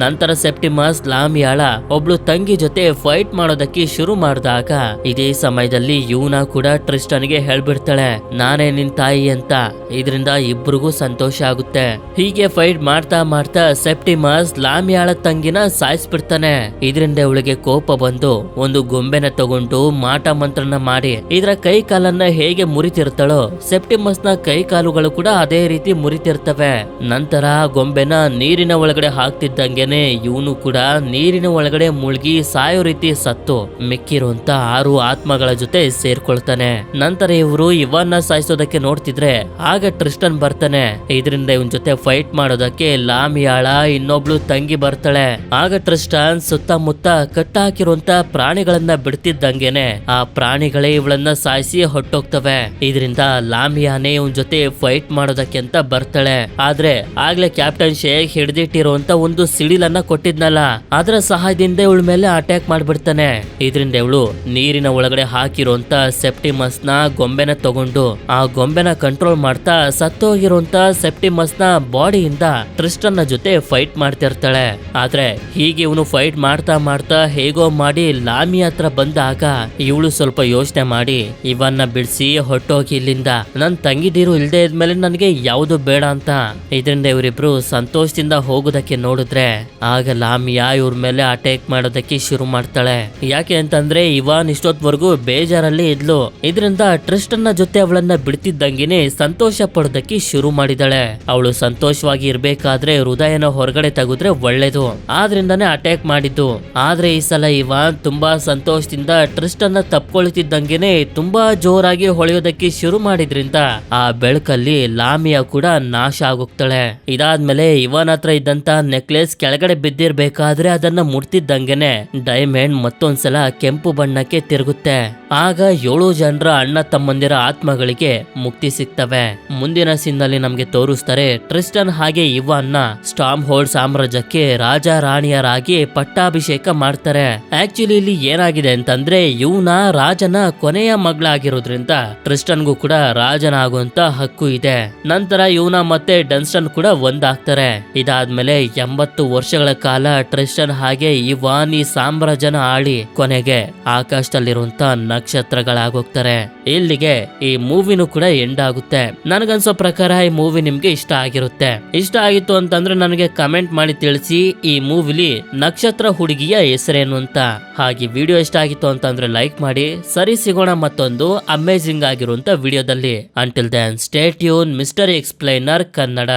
ನಂತರ ಸೆಪ್ಟಿಮಸ್ ಲಾಮಿಯಾಳ ಒಬ್ಳು ತಂಗಿ ಜೊತೆ ಫೈಟ್ ಮಾಡೋದಕ್ಕೆ ಶುರು ಮಾಡಿದಾಗ ಇದೇ ಸಮಯದಲ್ಲಿ ಯೂನ ಕೂಡ ಟ್ರಿಸ್ಟನ್ಗೆ ಹೇಳ್ಬಿಡ್ತಾಳೆ, ನಾನೇ ನಿನ್ ತಾಯಿ ಅಂತ. ಇದರಿಂದ ಇಬ್ರಿಗೂ ಸಂತೋಷ ಆಗುತ್ತೆ. ಹೀಗೆ ಫೈಟ್ ಮಾಡ್ತಾ ಮಾಡ್ತಾ ಸೆಪ್ಟಿಮಸ್ ಲಾಮಿಯಾಳ ತಂಗಿನ ಸಾಯಿಸ್ಬಿಡ್ತಾನೆ. ಇದರಿಂದ ಇವಳಿಗೆ ಕೋಪ ಬಂದು ಒಂದು ಗೊಂಬೆನ ತಗೊಂಡು ಮಾಟ ಮಂತ್ರನ ಮಾಡಿ ಇದರ ಕೈ ಕಾಲನ್ನ ಹೇಗೆ ಮುರಿತಿರ್ತಾಳೋ ಸೆಪ್ಟಿಮಸ್ ನ ಕೈ ಕಾಲುಗಳು ಕೂಡ ಅದೇ ರೀತಿ ಮುರಿತಿರ್ತವೆ. ನಂತರ ಗೊಂಬೆನ ನೀರಿನ ಒಳಗಡೆ ಹಾಕ್ತಿದ್ದಂಗೆ ಹಂಗೇನೆ ಇವನು ಕೂಡ ನೀರಿನ ಒಳಗಡೆ ಮುಳುಗಿ ಸಾಯೋ ರೀತಿ ಸತ್ತು ಮಿಕ್ಕಿರುವಂತ 6 ಆತ್ಮಗಳ ಜೊತೆ ಸೇರ್ಕೊಳ್ತಾನೆ. ನಂತರ ಇವರು ಇವನ್ನ ಸಾಯಿಸೋದಕ್ಕೆ ನೋಡ್ತಿದ್ರೆ ಆಗ ಟ್ರಿಸ್ಟನ್ ಬರ್ತಾನೆ. ಇದರಿಂದ ಇವನ್ ಜೊತೆ ಫೈಟ್ ಮಾಡೋದಕ್ಕೆ ಲಾಮಿಯಾಳ ಇನ್ನೊಬ್ಳು ತಂಗಿ ಬರ್ತಾಳೆ. ಆಗ ಟ್ರಿಸ್ಟನ್ ಸುತ್ತಮುತ್ತ ಕಟ್ಟಾಕಿರುವಂತ ಪ್ರಾಣಿಗಳನ್ನ ಬಿಡ್ತಿದ್ದಂಗೆನೆ ಆ ಪ್ರಾಣಿಗಳೇ ಇವಳನ್ನ ಸಾಯಿಸಿ ಹೊಟ್ಟೋಗ್ತವೆ. ಇದರಿಂದ ಲಾಮಿಯಾನೆ ಇವನ್ ಜೊತೆ ಫೈಟ್ ಮಾಡೋದಕ್ಕೆ ಅಂತ ಬರ್ತಾಳೆ. ಆದ್ರೆ ಆಗ್ಲೇ ಕ್ಯಾಪ್ಟನ್ ಶೇಖ್ ಹಿಡಿದಿಟ್ಟಿರುವಂತ ಒಂದು ಸಿಡಿಲನ್ನ ಕೊಟ್ಟಿದ್ನಲ್ಲ, ಅದರ ಸಹಾಯದಿಂದ ಇವಳ ಮೇಲೆ ಅಟ್ಯಾಕ್ ಮಾಡ್ಬಿಡ್ತಾನೆ. ಇದರಿಂದ ಇವಳು ನೀರಿನ ಒಳಗಡೆ ಹಾಕಿರುವಂತ ಸೆಪ್ಟಿಮಸ್ ನ ಗೊಂಬೆನ ತಗೊಂಡು ಆ ಗೊಂಬೆನ ಕಂಟ್ರೋಲ್ ಮಾಡ್ತಾ ಸತ್ತೋಗಿರುವಂತ ಸೆಪ್ಟಿಮಸ್ ನ ಬಾಡಿಯಿಂದ ಟ್ರಿಸ್ಟನ್ ನ ಜೊತೆ ಫೈಟ್ ಮಾಡ್ತಿರ್ತಾಳೆ. ಆದ್ರೆ ಹೀಗೆ ಇವನು ಫೈಟ್ ಮಾಡ್ತಾ ಮಾಡ್ತಾ ಹೇಗೋ ಮಾಡಿ ಲಾಮಿ ಹತ್ರ ಬಂದಾಗ ಇವಳು ಸ್ವಲ್ಪ ಯೋಚನೆ ಮಾಡಿ ಇವನ್ನ ಬಿಡಿಸಿ ಹೊಟ್ಟೋಗಿ ಇಲ್ಲಿಂದ, ನನ್ ತಂಗಿದೀರು ಇಲ್ದೇ ಇದ್ಮೇಲೆ ನನಗೆ ಯಾವುದು ಬೇಡ ಅಂತ. ಇದರಿಂದ ಇವರಿಬ್ರು ಸಂತೋಷದಿಂದ ಹೋಗೋದಕ್ಕೆ ನೋಡಿದ್ರೆ ಆಗ ಲಾಮಿಯಾ ಇವ್ರ ಮೇಲೆ ಅಟ್ಯಾಕ್ ಮಾಡೋದಕ್ಕೆ ಶುರು ಮಾಡ್ತಾಳೆ. ಯಾಕೆ ಅಂತಂದ್ರೆ ಇವಾನ್ ಇಷ್ಟೊತ್ವರೆಗೂ ಬೇಜಾರಲ್ಲಿ ಇದ್ಲು. ಇದರಿಂದ ಟ್ರಿಸ್ಟನ್ ನ ಜೊತೆ ಅವಳನ್ನ ಬಿಡ್ತಿದ್ದಂಗೆನೆ ಸಂತೋಷ ಪಡೋದಕ್ಕೆ ಶುರು ಮಾಡಿದಾಳೆ. ಅವಳು ಸಂತೋಷವಾಗಿ ಇರ್ಬೇಕಾದ್ರೆ ಹೃದಯನ ಹೊರಗಡೆ ತೆಗೆದ್ರೆ ಒಳ್ಳೇದು, ಆದ್ರಿಂದಾನೇ ಅಟ್ಯಾಕ್ ಮಾಡಿದ್ದು. ಆದ್ರೆ ಈ ಸಲ ಇವಾನ್ ತುಂಬಾ ಸಂತೋಷದಿಂದ ಟ್ರಿಸ್ಟನ್ ನ ತಪ್ಕೊಳ್ತಿದ್ದಂಗೆನೆ ತುಂಬಾ ಜೋರಾಗಿ ಹೊಳೆಯೋದಕ್ಕೆ ಶುರು ಮಾಡಿದ್ರಿಂದ ಆ ಬೆಳಕಲ್ಲಿ ಲಾಮಿಯಾ ಕೂಡ ನಾಶ ಆಗೋಗ್ತಾಳೆ. ಇದಾದ್ಮೇಲೆ ಇವನ್ ಹತ್ರ ಇದ್ದಂತ ನೆಕ್ಲೆಸ್ ಕೆಳಗಡೆ ಬಿದ್ದಿರ್ಬೇಕಾದ್ರೆ ಅದನ್ನ ಮುಟ್ತಿದ್ದಂಗೆನೆ ಡೈಮಂಡ್ ಮತ್ತೊಂದ್ಸಲ ಕೆಂಪು ಬಣ್ಣಕ್ಕೆ ತಿರುಗುತ್ತೆ. ಆಗ 7 ಜನರ ಅಣ್ಣ ತಮ್ಮಂದಿರ ಆತ್ಮಗಳಿಗೆ ಮುಕ್ತಿ ಸಿಗ್ತವೆ. ಮುಂದಿನ ಸೀನ್ನಲ್ಲಿ ನಮ್ಗೆ ತೋರಿಸ್ತಾರೆ ಟ್ರಿಸ್ಟನ್ ಹಾಗೆ ಇವನ್ನ ಸ್ಟಾಮ್ ಹೋಲ್ಡ್ ಸಾಮ್ರಾಜ್ಯಕ್ಕೆ ರಾಜ ರಾಣಿಯರಾಗಿ ಪಟ್ಟಾಭಿಷೇಕ ಮಾಡ್ತಾರೆ. ಆಕ್ಚುಲಿ ಇಲ್ಲಿ ಏನಾಗಿದೆ ಅಂತಂದ್ರೆ ಇವನ ರಾಜನ ಕೊನೆಯ ಮಗಳಾಗಿರೋದ್ರಿಂದ ಟ್ರಿಸ್ಟನ್ಗೂ ಕೂಡ ರಾಜನ ಆಗುವಂತ ಹಕ್ಕು ಇದೆ. ನಂತರ ಇವನ ಮತ್ತೆ ಡನ್ಸ್ಟನ್ ಕೂಡ ಒಂದಾಗ್ತಾರೆ. ಇದಾದ್ಮೇಲೆ 80 ವರ್ಷಗಳ ಕಾಲ ಟ್ರಿಸ್ಟನ್ ಹಾಗೆ ಇವಾನ್ ಈ ಸಾಮ್ರಾಜ್ಯನ ಆಳಿ ಕೊನೆಗೆ ಆಕಾಶದಲ್ಲಿರುವಂತ ನಕ್ಷತ್ರಗಳಾಗೋಗ್ತಾರೆ. ಇಲ್ಲಿಗೆ ಈ ಮೂವಿನೂ ಕೂಡ ಎಂಡ್ ಆಗುತ್ತೆ. ನನಗನ್ಸೋ ಪ್ರಕಾರ ಈ ಮೂವಿ ನಿಮ್ಗೆ ಇಷ್ಟ ಆಗಿರುತ್ತೆ. ಇಷ್ಟ ಆಗಿತ್ತು ಅಂತಂದ್ರೆ ನನಗೆ ಕಮೆಂಟ್ ಮಾಡಿ ತಿಳಿಸಿ ಈ ಮೂವಿಲಿ ನಕ್ಷತ್ರ ಹುಡುಗಿಯ ಹೆಸರೇನು ಅಂತ. ಹಾಗೆ ವಿಡಿಯೋ ಇಷ್ಟ ಆಗಿತ್ತು ಅಂತಂದ್ರೆ ಲೈಕ್ ಮಾಡಿ. ಸರಿ, ಸಿಗೋಣ ಮತ್ತೊಂದು ಅಮೇಜಿಂಗ್ ಆಗಿರುವಂತ ವಿಡಿಯೋದಲ್ಲಿ. Until then stay tune mystery explainer Kannada.